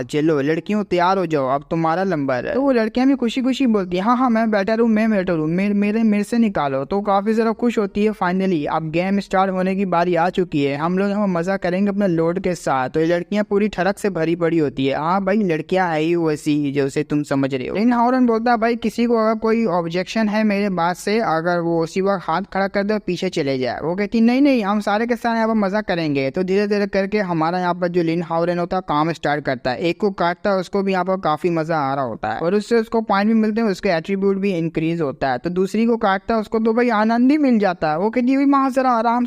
चलो लड़कियों तैयार हो जाओ अब तुम्हारा नंबर है। तो वो लड़कियां भी खुशी खुशी बोलती है हाँ मैं बेटर हूँ, मैं बेटर हूँ, मेरे से निकालो। तो काफी ज्यादा खुश होती है। फाइनली अब गेम स्टार्ट होने की बारी आ चुकी है, हम लोग यहाँ मजा करेंगे अपने लोड के साथ। तो ये लड़कियां पूरी ठरक से भरी पड़ी होती है। हाँ भाई लड़कियां आई वैसी जैसे तुम समझ रहे हो। लिन हाओरेन बोलता है भाई किसी को अगर कोई ऑब्जेक्शन है मेरे बात से, अगर वो उसी वक्त हाथ खड़ा कर दे पीछे चले जाए। वो कहती नहीं हम सारे के सारे यहाँ पर मजा करेंगे। तो धीरे धीरे करके हमारा यहाँ पर जो लिन हाओरेन होता है काम स्टार्ट करता है, एक को काटता है उसको भी यहाँ पर काफी मजा आ रहा होता है और उससे उसको पॉइंट भी मिलते हैं, उसके एट्रीब्यूट भी इंक्रीज होता है। तो दूसरी को काटता है उसको तो भाई आनंद ही मिल जाता है। वो कहती है वहां जरा आराम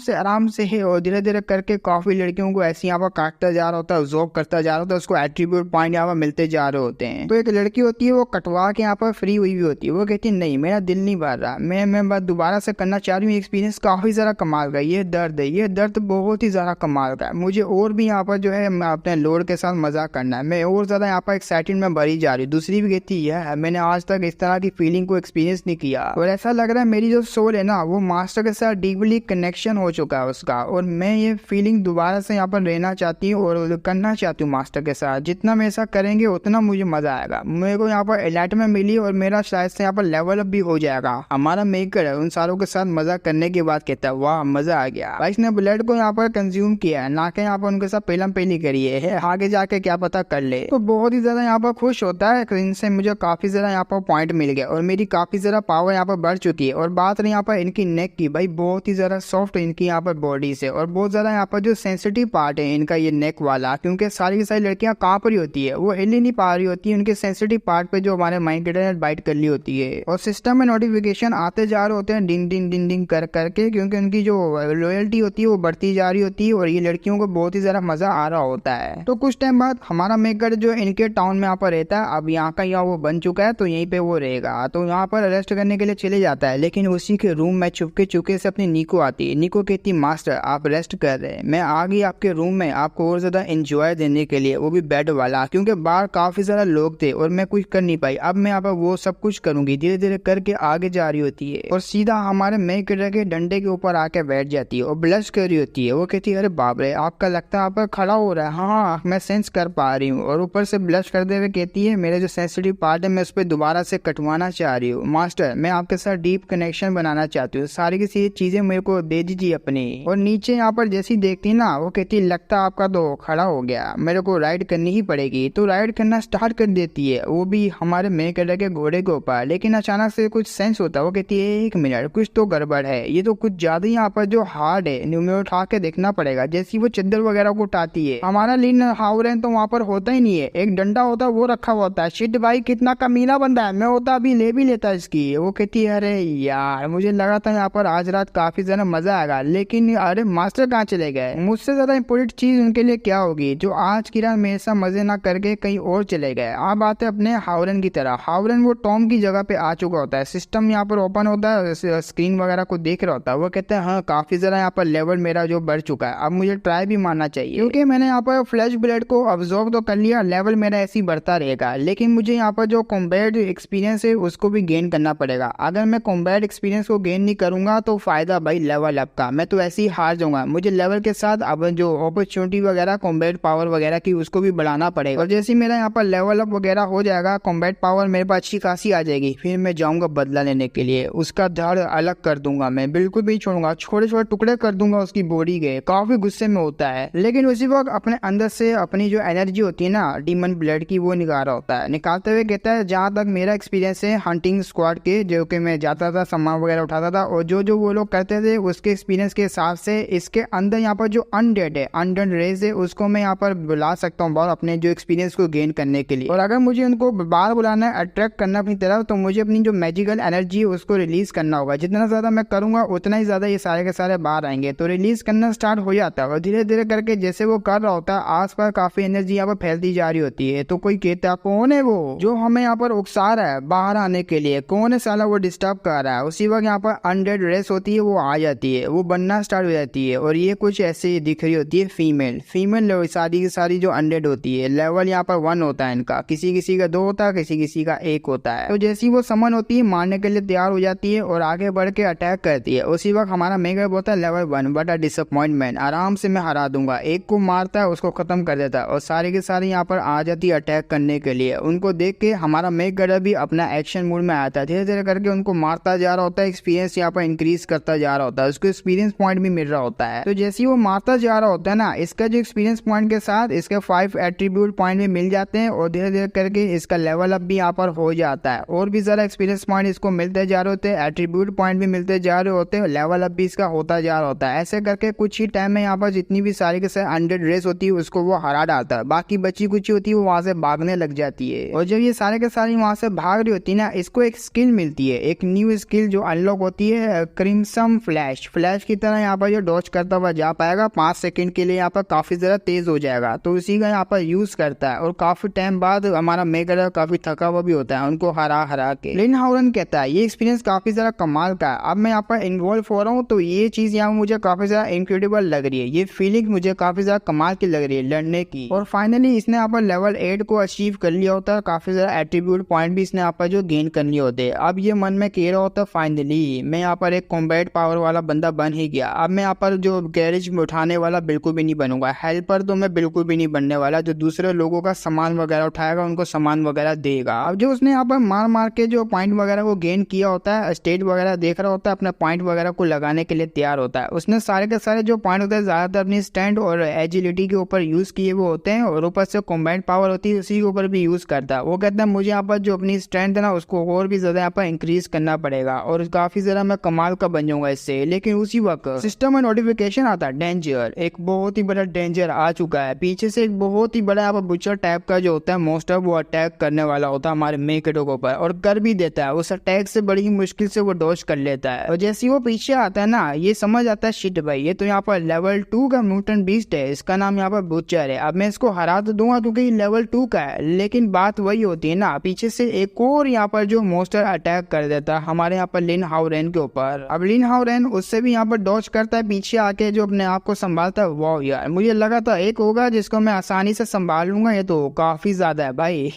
से है और धीरे धीरे करके काफी लड़कियों को ऐसे यहाँ पर काटता जा रहा होता है, ऑब्जॉर्ब करता जा रहा होता है, उसको एट्रीब्यूट पॉइंट यहाँ पर मिलते जा रहे होते हैं। तो एक लड़की होती है वो कटवा के यहाँ पर फ्री हुई भी होती है। वो कहती है नहीं मेरा दिल नहीं भर रहा, मैं बात दोबारा से करना चाह रही हूँ। एक्सपीरियंस काफी ज्यादा कमाल का, ये दर्द बहुत ही ज्यादा कमाल का है। मुझे और भी यहाँ पर जो है अपने लोड के साथ मजाक करना है, मैं और ज्यादा यहाँ पर एक्साइटेड में भरी जा रही हूँ। दूसरी भी कहती है मैंने आज तक इस तरह की फीलिंग को एक्सपीरियंस नहीं किया और ऐसा लग रहा है मेरी जो सोल है ना वो मास्टर के साथ डीपली कनेक्शन हो चुका है उसका, और मैं ये फीलिंग दोबारा से यहाँ पर रहना चाहती हूँ और करना चाहती हूँ मास्टर के साथ। जितना मैं ऐसा करेंगे उतना मुझे मजा आएगा। मेरे को यहाँ पर एलाइटमेंट मिली और मेरा शायद से यहाँ पर लेवल अप भी हो जाएगा। हमारा मेकर है उन सारों के साथ मजा करने के बाद कहता है वाह मजा आ गया भाई, इसने ब्लड को यहाँ पर कंज्यूम किया है, ना कि यहाँ पर उनके साथ पहली करिए है, आगे जाके क्या पता कर ले। तो बहुत ही ज्यादा यहाँ पर खुश होता है, इनसे मुझे काफी ज्यादा यहाँ पर पॉइंट मिल गया और मेरी काफी ज्यादा पावर यहाँ पर बढ़ चुकी है। और बात रही यहाँ पर इनकी नेक की, भाई बहुत ही ज्यादा सॉफ्ट इनकी यहाँ पर बॉडी से और बहुत ज्यादा यहाँ पर जो सेंसिटिव पार्ट है इनका ये नेक वाला, क्योंकि सारी की सारी लड़कियां कांप रही होती है, वो हिल ही नहीं पा रही होती है, उनके सेंसिटिव पार्ट पे जो हमारे माइंड के बाइट कर ली होती है। और सिस्टम में नोटिफिकेशन आते जा रहे होते हैं डिंग डिंग डिंग डिंग कर करके, क्योंकि उनकी जो लॉयल्टी होती है वो बढ़ती जा रही होती है और ये लड़कियों को बहुत ही ज्यादा मजा आ रहा होता है। तो कुछ टाइम बाद हमारा मेकर जो इनके टाउन में यहाँ पर रहता है, अब यहाँ का यहाँ वो बन चुका है तो यहीं पे वो रहेगा। तो यहाँ पर अरेस्ट करने के लिए चले जाता है, लेकिन उसी के रूम में चुपके से अपनी निको आती है। निको कहती मास्टर आप रेस्ट कर रहे हैं, मैं आ गई आपके रूम में आपको और ज्यादा एंजॉय देने के लिए, वो भी बेड वाला, क्योंकि बाहर काफी ज्यादा लोग थे और मैं कुछ कर नहीं पाई, अब मैं यहाँ पर वो सब कुछ करूंगी। धीरे धीरे करके आगे जा रही होती है और सीधा हमारे मेकर के डंडे के ऊपर आके बैठ जाती है और ब्लश कर रही होती है। वो कहती है अरे बाप रे आपका लगता है आप पर खड़ा हो रहा है, हाँ मैं सेंस कर पा रही हूँ। और ऊपर से ब्लश करते हुए कहती है मेरे जो सेंसिटिव पार्ट है मैं उस पर दोबारा से कटवाना चाह रही हूँ मास्टर, मैं आपके साथ डीप कनेक्शन बनाना चाहती हूँ, सारी की सारी चीजें मेरे को दे दीजिए अपनी। और नीचे यहाँ पर जैसी देखती ना वो कहती लगता आपका तो खड़ा हो गया, मेरे को राइड करनी ही पड़ेगी। तो राइड करना स्टार्ट कर देती है, वो भी हमारे मेकर के घोड़े के ऊपर। लेकिन अचानक से कुछ सेंस होता है, वो कहती है एक मिनट कुछ तो गड़बड़ है, ये तो कुछ ज्यादा यहाँ पर जो हार्ड है, न्यू में उठा के देखना पड़ेगा। जैसी वो चद्दर वगैरह को उठाती है, हमारा लिन हाओरेन तो वहाँ पर होता ही नहीं है, एक डंडा होता है वो रखा हुआ होता है। शिट भाई कितना कमीना बंदा है, मैं होता अभी ले भी लेता इसकी। वो कहती है अरे यार मुझे लगा था यहाँ पर आज रात काफी ज्यादा मजा आएगा, लेकिन अरे मास्टर कहाँ चले गए। मुझसे ज्यादा इंपॉर्टेंट चीज उनके लिए क्या होगी जो आज की रात मेरे साथ मजे ना करके कहीं और चले गए। आप आते अपने हावरन की तरह। हावरन वो टॉम की जगह पे आ चुका होता है, सिस्टम यहाँ पर ओपन होता है, स्क्रीन वगैरह को देख रहा होता है। वो कहता है हाँ काफी ज्यादा यहाँ पर लेवल मेरा जो बढ़ चुका है, अब मुझे ट्राई भी मारना चाहिए क्योंकि मैंने यहाँ पर फ्लैश ब्लेड को अब्सॉर्ब तो कर लिया, लेवल मेरा ऐसे ही बढ़ता रहेगा, लेकिन मुझे यहाँ पर जो कॉम्बैट एक्सपीरियंस है उसको भी गेन करना पड़ेगा। अगर मैं कॉम्बैट एक्सपीरियंस को गेन नहीं करूंगा तो फायदा भाई लेवल अप का, मैं तो ऐसे ही हार जाऊंगा। मुझे लेवल के साथ अब जो अपॉर्चुनिटी वगैरह कॉम्बैट पावर वगैरह की उसको भी बढ़ाना पड़ेगा, और जैसे मेरा यहाँ पर लेवल अप वगैरह हो जाएगा, कॉम्बैट पावर मेरे पास अच्छी खासी आ जाएगी, फिर मैं जाऊंगा बदला लेने के लिए। उसका धड़ अलग कर दूंगा, मैं बिल्कुल भी छोड़ूंगा, छोटे छोटे टुकड़े कर दूंगा उसकी बॉडी के। काफी गुस्से में होता है, लेकिन उसी वक्त अपने अंदर से अपनी जो एनर्जी होती है ना डीमन ब्लड की, वो निकाल रहा होता है। निकालते हुए कहता है जहां तक मेरा एक्सपीरियंस है हंटिंग स्क्वाड के, जो कि मैं जाता था सामान वगैरह उठाता था, और जो वो लोग करते थे उसके एक्सपीरियंस के हिसाब से इसके अंदर यहाँ पर जो अनडेड है, अनडेड रेस है, उसको मैं यहाँ पर बुला सकता हूँ बाहर अपने जो एक्सपीरियंस को गेन करने के लिए। और अगर मुझे उनको बाहर बुलाना है, अट्रैक्ट करना अपनी तरफ, तो मुझे अपनी जो मैजिकल एनर्जी है उसको रिलीज करना होगा। जितना ज्यादा मैं करूंगा उतना ही ज्यादा ये सारे के सारे बाहर आएंगे। तो रिलीज करना स्टार्ट हो जाता है, और धीरे धीरे करके जैसे वो कर रहा होता है आस पास काफी एनर्जी यहाँ पर फैलती जा रही होती है। तो कोई कहता है कौन है वो जो हमें यहाँ पर उकसा रहा है बाहर आने के लिए, कौन है साला वो डिस्टर्ब कर रहा है। उसी वक्त यहाँ पर अनडेड रेस होती है, वो आ जाती है, वो बनना स्टार्ट हो जाती है, और ये कुछ ऐसे दिख रही होती है फीमेल सारी की सारी जो अनडेड होती है। लेवल यहाँ पर 1 होता है इनका, किसी किसी का 2 होता है, किसी किसी का 1 होता है। तो जैसी वो समन होती है मारने के लिए तैयार हो जाती है और आगे बढ़ के अटैक करती है। उसी वक्त हमारा मेगा बोलता है लेवल 1 बट अ डिसअपॉइंटमेंट, आराम से मैं हरा दूंगा। एक को मारता है, उसको खत्म कर देता है, और सारी के सारी यहाँ पर आ जाती है अटैक करने के लिए। उनको देख के हमारा मेगा भी अपना एक्शन मूड में आता है, धीरे धीरे करके उनको मारता जा रहा होता है, एक्सपीरियंस यहाँ पर इंक्रीज करता जा रहा होता है, उसको एक्सपीरियंस पॉइंट भी मिल रहा होता है। तो जैसे ही वो मारता जा रहा होता है ना, इसका जो एक्सपीरियंस पॉइंट के साथ इसके 5 एट्रीब्यूट पॉइंट भी मिल जाते हैं, और धीरे धीरे करके इसका लेवल अप भी यहाँ पर हो जाता है, और भी ज्यादा एक्सपीरियंस पॉइंट इसको मिलते जा रहे होते हैं, एट्रीब्यूट पॉइंट भी मिलते जा रहे होते हैं, लेवल अप भी इसका होता जा रहा होता है। ऐसे करके कुछ ही टाइम में यहाँ पर जितनी भी सारी के सारी अनडेड रेस होती है उसको वो हरा डालता है, बाकी बची कुछ होती है वो वहां से भागने लग जाती है। और जब ये सारे के सारी वहां से भाग रही होती है ना, इसको एक स्किल मिलती है, एक न्यू स्किल जो अनलॉक होती है, क्रिम्सन फ्लैश। फ्लैश की तरह यहाँ पर जो डॉज करता हुआ जा पाएगा 5 सेकंड के लिए, यहाँ पर काफी ज्यादा तेज हो जाएगा। तो उसी का यहाँ पर यूज करता है, और काफी टाइम बाद हमारा मेगा काफी थका हुआ भी होता है उनको हरा हरा के। लिन हाउरन कहता है ये एक्सपीरियंस काफी ज्यादा कमाल का है, अब मैं यहाँ पर इन्वॉल्व हो रहा हूँ, तो ये चीज यहाँ मुझे काफी ज्यादा इनक्रेडिबल लग रही है, ये फीलिंग मुझे काफी ज्यादा कमाल की लग रही है लड़ने की। और फाइनली इसने यहाँ पर लेवल 8 को अचीव कर लिया होता है, काफी ज्यादा एट्रीब्यूट पॉइंट भी इसने यहाँ पर जो गेन कर लिए होते हैं। अब ये मन में कह रहा होता है फाइनली मैं यहाँ पर एक कॉम्बैट पावर वाला बंदा बन ही गया, अब मैं यहाँ पर जो गैरेज में उठाने वाला बिल्कुल भी नहीं बनूंगा, हेल्पर तो मैं बिल्कुल भी नहीं बनने वाला जो दूसरे लोगों का सामान वगैरह उठाएगा, उनको सामान वगैरह देगा। अब जो उसने यहाँ पर मार मार के जो पॉइंट वगैरह को गेन किया होता है, स्टेट वगैरह देख रहा होता है, अपने पॉइंट वगैरह को लगाने के लिए तैयार होता है। उसने सारे के सारे जो पॉइंट होते हैं ज्यादातर अपनी स्टैंड और एजिलिटी के ऊपर यूज किए हुए होते हैं, और ऊपर से कॉम्बैट पावर होती है उसी के ऊपर भी यूज करता है। वो कहता है मुझे यहाँ पर जो अपनी स्ट्रेंथ है ना उसको और भी ज्यादा यहाँ पर इंक्रीज करना पड़ेगा, और काफी ज्यादा मैं कमाल का बन जाऊंगा इससे। लेकिन उसी वक्त सिस्टम में नोटिफिकेशन आता है, डेंजर, एक बहुत ही बड़ा डेंजर आ चुका है। पीछे से एक बहुत ही बड़ा यहाँ पर बुचर टाइप का जो होता है मोस्टर, वो अटैक करने वाला होता है हमारे मेकेटो के ऊपर, और कर भी देता है। उस अटैक से बड़ी ही मुश्किल से वो डॉज कर लेता है, और जैसे वो पीछे आता है ना, ये समझ आता है शिट भाई ये तो यहाँ पर लेवल 2 का म्यूटेंट बीस्ट है, इसका नाम यहाँ पर बुचर है, अब मैं इसको हरा तो दूंगा क्योंकि ये लेवल 2 का है। लेकिन बात वही होती है ना, पीछे से एक और यहाँ पर जो मोस्टर अटैक कर देता है हमारे यहाँ पर लिन हाउरेन के ऊपर। अब लिन हाउरेन उससे भी यहाँ पर डॉज करता है पीछे आके, जो अपने आप को संभालता है। वाह यार, मुझे लगा था एक होगा जिसको मैं आसानी से संभाल लूंगा, ये तो काफी ज्यादा है भाई।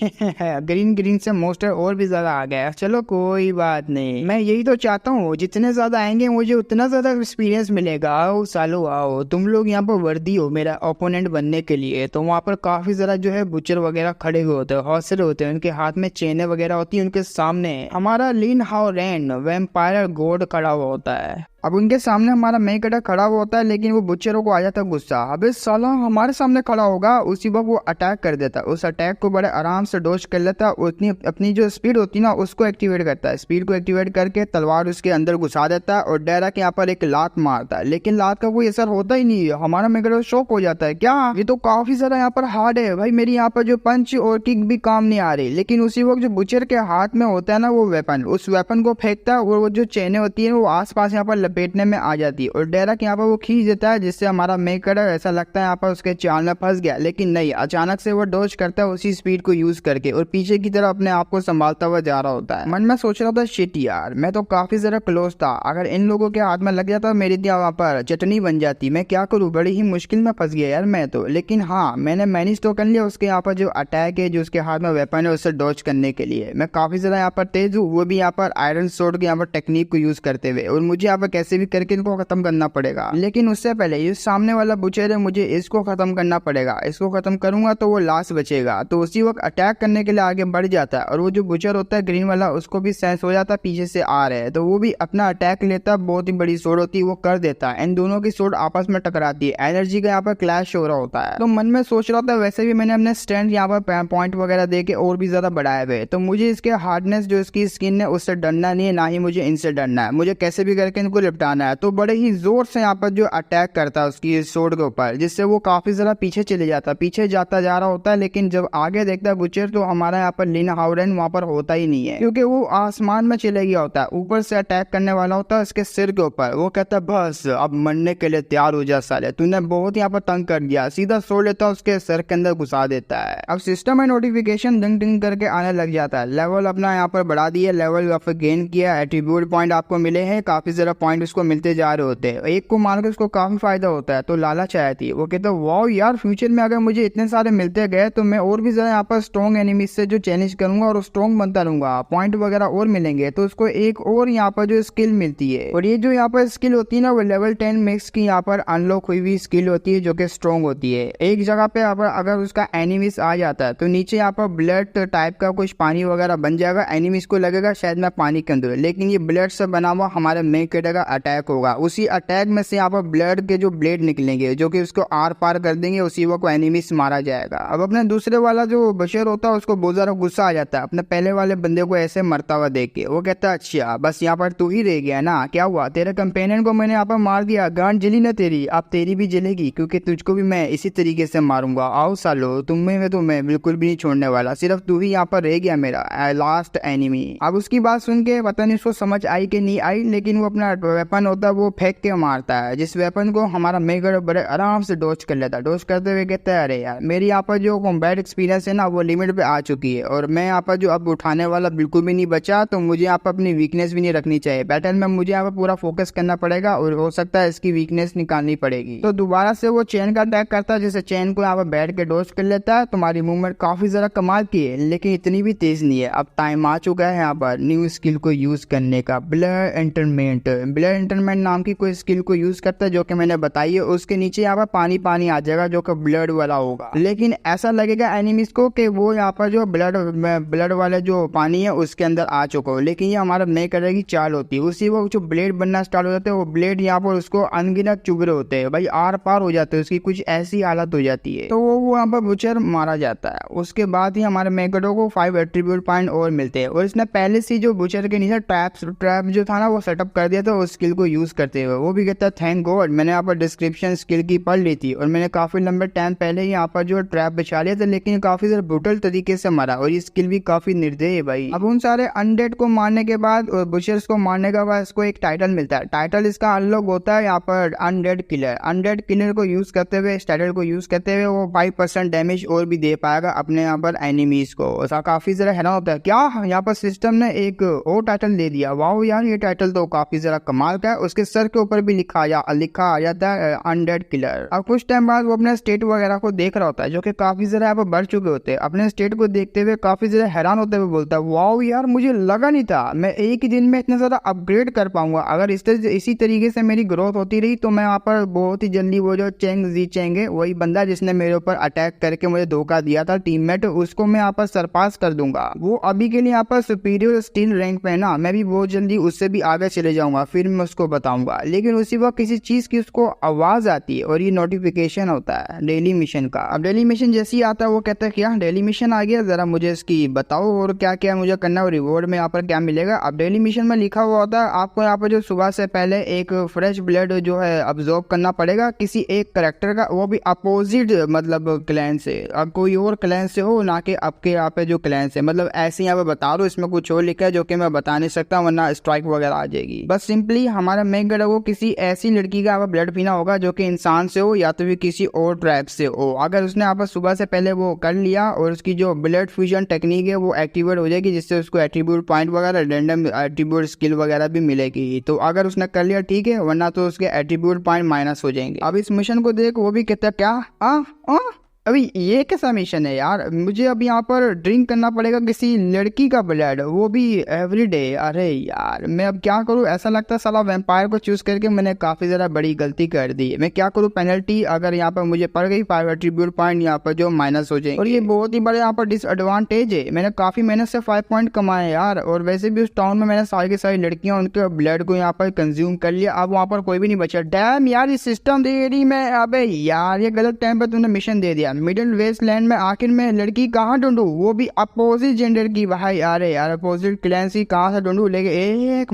ग्रीन से मोस्टर और भी ज्यादा आ गया, चलो कोई बात नहीं, मैं यही तो चाहता हूँ जितने ज्यादा आएंगे मुझे उतना ज्यादा एक्सपीरियंस मिलेगा। आओ सालो आओ, तुम लोग यहाँ पर वर्दी हो मेरा ओपोनेंट बनने के लिए। तो वहाँ पर काफी ज्यादा जो है बुचर वगैरह खड़े हुए होते हैं, हौसले होते हैं, उनके हाथ में चेनें वगैरह होती है, उनके सामने हमारा लिन हाउरेन वैम्पायर गॉड खड़ा हुआ होता है। अब उनके सामने हमारा मेन कैरेक्टर खड़ा हुआ होता है, लेकिन वो बुचेरो को आ जाता है गुस्सा, अबे साला हमारे सामने खड़ा होगा। उसी वक्त वो अटैक कर देता है, उस अटैक को बड़े आराम से डॉज कर लेता है। उतनी अपनी जो स्पीड होती है ना उसको एक्टिवेट करता है, स्पीड को एक्टिवेट करके तलवार उसके अंदर घुसा देता है और डेरा के यहाँ पर एक लात मारता है, लेकिन लात का कोई असर होता ही नहीं है। हमारा मेन कैरेक्टर शॉक हो जाता है, क्या ये तो काफी ज्यादा यहाँ पर हार्ड है भाई, मेरी यहाँ पर जो पंच और किक भी काम नहीं आ रही। लेकिन उसी वक्त जो बुचर के हाथ में होता है ना वो वेपन, उस वेपन को फेंकता है और वो जो चेनें होती है वो आसपास यहाँ पर लपेटने में आ जाती है और डेरक यहाँ पर वो खींच देता है, जिससे हमारा मेन कैरेक्टर ऐसा लगता है यहाँ पर उसके चाल में फंस गया। लेकिन नहीं, अचानक से वो डॉज करता है उसी स्पीड को यूज करके और पीछे की तरफ अपने आप को संभालता हुआ जा रहा होता है। मन में सोच रहा था शिट यार, मैं तो काफी जरा क्लोज था, अगर इन लोगों के हाथ में लग जाता मेरी वहाँ पर चटनी बन जाती। मैं क्या करूँ, बड़ी ही मुश्किल में फंस गया यार मैं तो। लेकिन हाँ, मैंने मैनेज तो कर लिया उसके यहाँ पर जो अटैक है, जो उसके हाथ में वेपन है उससे डॉज करने के लिए। मैं काफी ज्यादा यहाँ पर तेज हूँ, वो भी यहाँ पर आयरन सोर्ड के यहाँ पर टेक्निक को यूज करते हुए, और मुझे यहाँ पर कैसे भी करके इनको खत्म करना पड़ेगा। लेकिन उससे पहले ये सामने वाला बुचर है, मुझे इसको खत्म करना पड़ेगा। इसको खत्म करूंगा तो वो लास्ट बचेगा। तो उसी वक्त अटैक करने के लिए आगे बढ़ जाता है और वो जो बुचर होता है ग्रीन वाला, उसको भी सेंस हो जाता है पीछे से आ रहे हैं, तो वो भी अपना अटैक लेता है। बहुत ही बड़ी सोर्ड होती है, वो कर देता है। इन दोनों की सोर्ड आपस में टकराती है, एनर्जी का यहाँ पर क्लैश हो रहा होता है। तो मन में सोच रहा था वैसे भी मैंने अपने स्ट्रेंथ यहाँ पर पॉइंट वगैरह दे के और भी ज्यादा बढ़ाए हुए, तो मुझे इसके हार्डनेस जो इसकी स्किन है उससे डरना नहीं है, ना ही मुझे इनसे डरना है। मुझे कैसे भी करके इनको निपटाना है। तो बड़े ही जोर से यहाँ पर जो अटैक करता है उसकी सोर्ड के ऊपर, जिससे वो काफी ज्यादा पीछे चले जाता है, पीछे जाता जा रहा होता है। लेकिन जब आगे देखता है बुचर, तो हमारा यहाँ पर लिन हाउरेन वहाँ पर होता ही नहीं है, क्योंकि वो आसमान में चले गया होता है, ऊपर से अटैक करने वाला होता है उसके सिर के ऊपर। वो कहता है बस अब मरने के लिए तैयार हो जा साले, तूने बहुत यहाँ पर तंग कर दिया। सीधा सोड लेता है उसके सर के अंदर घुसा देता है। अब सिस्टम में नोटिफिकेशन डिंग डिंग करके आने लग जाता है। लेवल अपना यहाँ पर बढ़ा दिया, लेवल यहाँ पर गेन किया, एट्रीब्यूट पॉइंट आपको मिले हैं, काफी ज्यादा पॉइंट उसको मिलते जा रहे होते हैं। एक को मार के उसको काफी फायदा होता है, तो लालच आती है। वो कहता है वाओ यार, फ्यूचर में अगर मुझे इतने सारे मिलते गए तो मैं और भी ज्यादा यहाँ पर स्ट्रॉन्ग एनिमीज से जो चैलेंज करूंगा और स्ट्रॉन्ग बनता रहूंगा, पॉइंट वगैरह और मिलेंगे। तो उसको एक और यहाँ पर जो स्किल मिलती है, और ये जो यहाँ पर स्किल होती है ना वो लेवल 10 मैक्स की यहाँ पर अनलॉक हुई हुई स्किल होती है, जो कि स्ट्रॉन्ग होती है। एक जगह पे अगर उसका एनिमीज आ जाता है तो नीचे यहाँ पर ब्लड टाइप का कुछ पानी वगैरह बन जाएगा, एनिमीज को लगेगा शायद मैं पानी के अंदर, लेकिन ये ब्लड से बना हुआ हमारे मेन कैरेक्टर का अटैक होगा। उसी अटैक में से यहाँ पर ब्लड के जो ब्लेड निकलेंगे, जो कि उसको आर पार कर देंगे, उसी वक्त एनिमीज मारा जाएगा। अब अपने दूसरे वाला जो बशर होता है उसको बहुत ज्यादा गुस्सा आ जाता है अपने पहले वाले बंदे को ऐसे मरता हुआ देख के। वो कहता है अच्छा बस यहाँ पर तू ही रह गया ना, क्या हुआ, तेरे कंपेनियन को मैंने यहाँ पर मार दिया, गांड जली ना तेरी, अब तेरी भी जलेगी, क्योंकि तुझको भी मैं इसी तरीके से मारूंगा। आओ सालो, तुम्हें तो मैं बिल्कुल भी नहीं छोड़ने वाला, सिर्फ तू ही यहाँ पर रह गया मेरा लास्ट एनिमी। अब उसकी बात सुन के पता नहीं उसको समझ आई कि नहीं आई, लेकिन वो अपना वेपन होता है वो फेंक के मारता है, जिस वेपन को हमारा मेगर बड़े आराम से डॉज कर लेता है। डॉज करते हुए कहता है अरे यार, मेरी यहाँ पर जो कॉम्बैट एक्सपीरियंस है ना वो लिमिट पे आ चुकी है, और मैं यहाँ पर जो अब उठाने वाला बिल्कुल भी नहीं बचा, तो मुझे यहाँ पर अपनी वीकनेस भी नहीं रखनी चाहिए। बैटल में मुझे यहाँ पर पूरा फोकस करना पड़ेगा और हो सकता है इसकी वीकनेस निकालनी पड़ेगी। तो दोबारा से वो चेन का अटैक करता है, जैसे चेन को यहाँ पर बैठ के डॉज कर लेता है। तुम्हारी मूवमेंट काफी ज्यादा कमाल की है, लेकिन इतनी भी तेज नहीं है। अब टाइम आ चुका है यहाँ पर न्यू स्किल को यूज करने का, ब्लड एंटरमेंट। ब्लड एंटरमेंट नाम की कोई स्किल को यूज करता है, जो कि मैंने बताई है। उसके नीचे यहाँ पर पानी पानी आ जाएगा, जो कि ब्लड वाला होगा, लेकिन ऐसा लगेगा एनिमीज को कि वो यहाँ पर जो ब्लड वाले जो पानी है उसके अंदर आ चुका हो। लेकिन ये हमारा नए कलर की चाल होती है। उसी वो जो ब्लेड बनना स्टार्ट हो जाते हैं, वो ब्लेड यहाँ पर उसको अनगिनत चुभ रहे होते हैं भाई, आर पार हो जाते हैं, उसकी कुछ ऐसी हालत हो जाती है। तो वो यहाँ पर बुचर मारा जाता है। उसके बाद ही हमारे मेगडो को 5 एट्रीब्यूट पॉइंट और मिलते हैं, और इसने पहले से जो बुचर के नीचे ट्रैप जो था ना वो सेटअप कर दिया था उस स्किल को यूज करते हुए। वो भी कहता है थैंक गॉड, मैंने यहाँ पर डिस्क्रिप्शन स्किल की पढ़ ली थी और मैंने काफी लंबे टाइम पहले ही यहाँ पर जो ट्रैप बिछा लिया था, लेकिन काफी ज्यादा ब्रूटल तरीके से मरा, और ये स्किल भी काफी निर्दयी है भाई। अब उन सारे अनडेड को मारने के बाद और बुचर्स को मारने के बाद इसको एक टाइटल मिलता है। टाइटल इसका अनलॉक होता है यहाँ पर अनडेड किलर। अनडेड किलर को यूज करते हुए, इस टाइटल को यूज करते हुए वो 5% डैमेज और भी दे पाएगा अपने यहाँ पर एनिमीज को। ऐसा काफी ज्यादा हैरान होता है, क्या यहाँ पर सिस्टम ने एक और टाइटल दे दिया, वाह यार ये टाइटल तो काफी ज्यादा कमाल का है। उसके सर के ऊपर भी लिखा आ जाता है अनडेड किलर। अब कुछ टाइम बाद वो अपने स्टेट वगैरह को देख रहा होता है, जो कि काफी ज्यादा यहाँ पर बढ़ चुके होते हैं। अपने स्टेट को देखते हुए काफी ज्यादा हैरान होते हुए बोलता है वाह यार, मुझे लगा नहीं था मैं एक ही दिन में इतना ज्यादा अपग्रेड कर पाऊंगा। अगर इसी तरीके से मेरी ग्रोथ होती रही तो मैं यहाँ पर बहुत ही जल्दी वो जो चेंग जी चेंग है, वही बंदा जिसने मेरे ऊपर अटैक करके मुझे धोखा दिया था टीममेट, उसको मैं यहाँ पर सरपास कर दूंगा। वो अभी के लिए यहाँ पर सुपीरियर स्टील रैंक पे है ना, मैं भी बहुत जल्दी उससे भी आगे चले जाऊंगा, फिर में उसको बताऊंगा। लेकिन उसी वक्त किसी चीज की उसको आवाज आती है और ये नोटिफिकेशन होता है डेली मिशन का। अब डेली मिशन जैसे ही आता है वो कहता है क्या डेली मिशन आ गया, जरा मुझे इसकी बताओ और क्या क्या मुझे करना और रिवॉर्ड में यहाँ पर क्या मिलेगा। अब डेली मिशन में लिखा हुआ होता है आपको यहाँ पर जो सुबह से पहले एक फ्रेश ब्लड जो है अब्जॉर्ब करना पड़ेगा किसी एक करेक्टर का, वो भी अपोजिट मतलब क्लैन से, अब कोई और क्लैन से हो ना कि आपके यहाँ पे जो क्लैन से, मतलब ऐसे यहाँ पे बता दो, इसमें कुछ और लिखा है जो कि मैं बता नहीं सकता वरना स्ट्राइक वगैरह आ जाएगी। बस सिंपली हमारा मेन गढ़ को किसी ऐसी लड़की का ब्लड पीना होगा जो कि इंसान से हो या तो फिर किसी और ट्राइब से हो। अगर उसने यहाँ पर सुबह से पहले वो कर लिया और उसकी जो ब्लड फ्यूजन टेक्निक है वो एक्टिवेट हो जाएगी, जिससे उसको एट्रीब्यूट पॉइंट वगैरह रैंडम एट्रीब्यूट स्किल वगैरह भी मिलेगी। तो अगर उसने कर लिया ठीक है, वरना तो उसके एट्रीब्यूट पॉइंट माइनस हो जाएंगे। अब इस मिशन को देख, वो भी कहता है क्या अभी ये कैसा मिशन है यार, मुझे अब यहाँ पर ड्रिंक करना पड़ेगा किसी लड़की का ब्लड, वो भी एवरीडे। अरे यार मैं अब क्या करूँ, ऐसा लगता है साला वैम्पायर को चूज करके मैंने काफी ज्यादा बड़ी गलती कर दी। मैं क्या करूँ, पेनल्टी अगर यहाँ पर मुझे पड़ गई 5 एट्रीब्यूट पॉइंट यहाँ पर जो माइनस हो जाएंगे, और ये बहुत ही बड़ा यहाँ पर डिसएडवांटेज है। मैंने काफी मेहनत से 5 पॉइंट कमाए यार, और वैसे भी उस टाउन में मैंने सारी की सारी लड़कियां उनके ब्लड को यहाँ पर कंज्यूम कर लिया, अब वहाँ पर कोई भी नहीं बचा। डैम यार ये सिस्टम दे रही मैं, अबे यार ये गलत टाइम पर तूने मिशन दे दिया। मिडिल वेस्ट लैंड में आखिर में लड़की कहाँ ढूंढूं, वो भी अपोजिट जेंडर की भाई। अरे यार अपोजिट क्लैन की कहाँ से ढूंढूं, लेकिन एक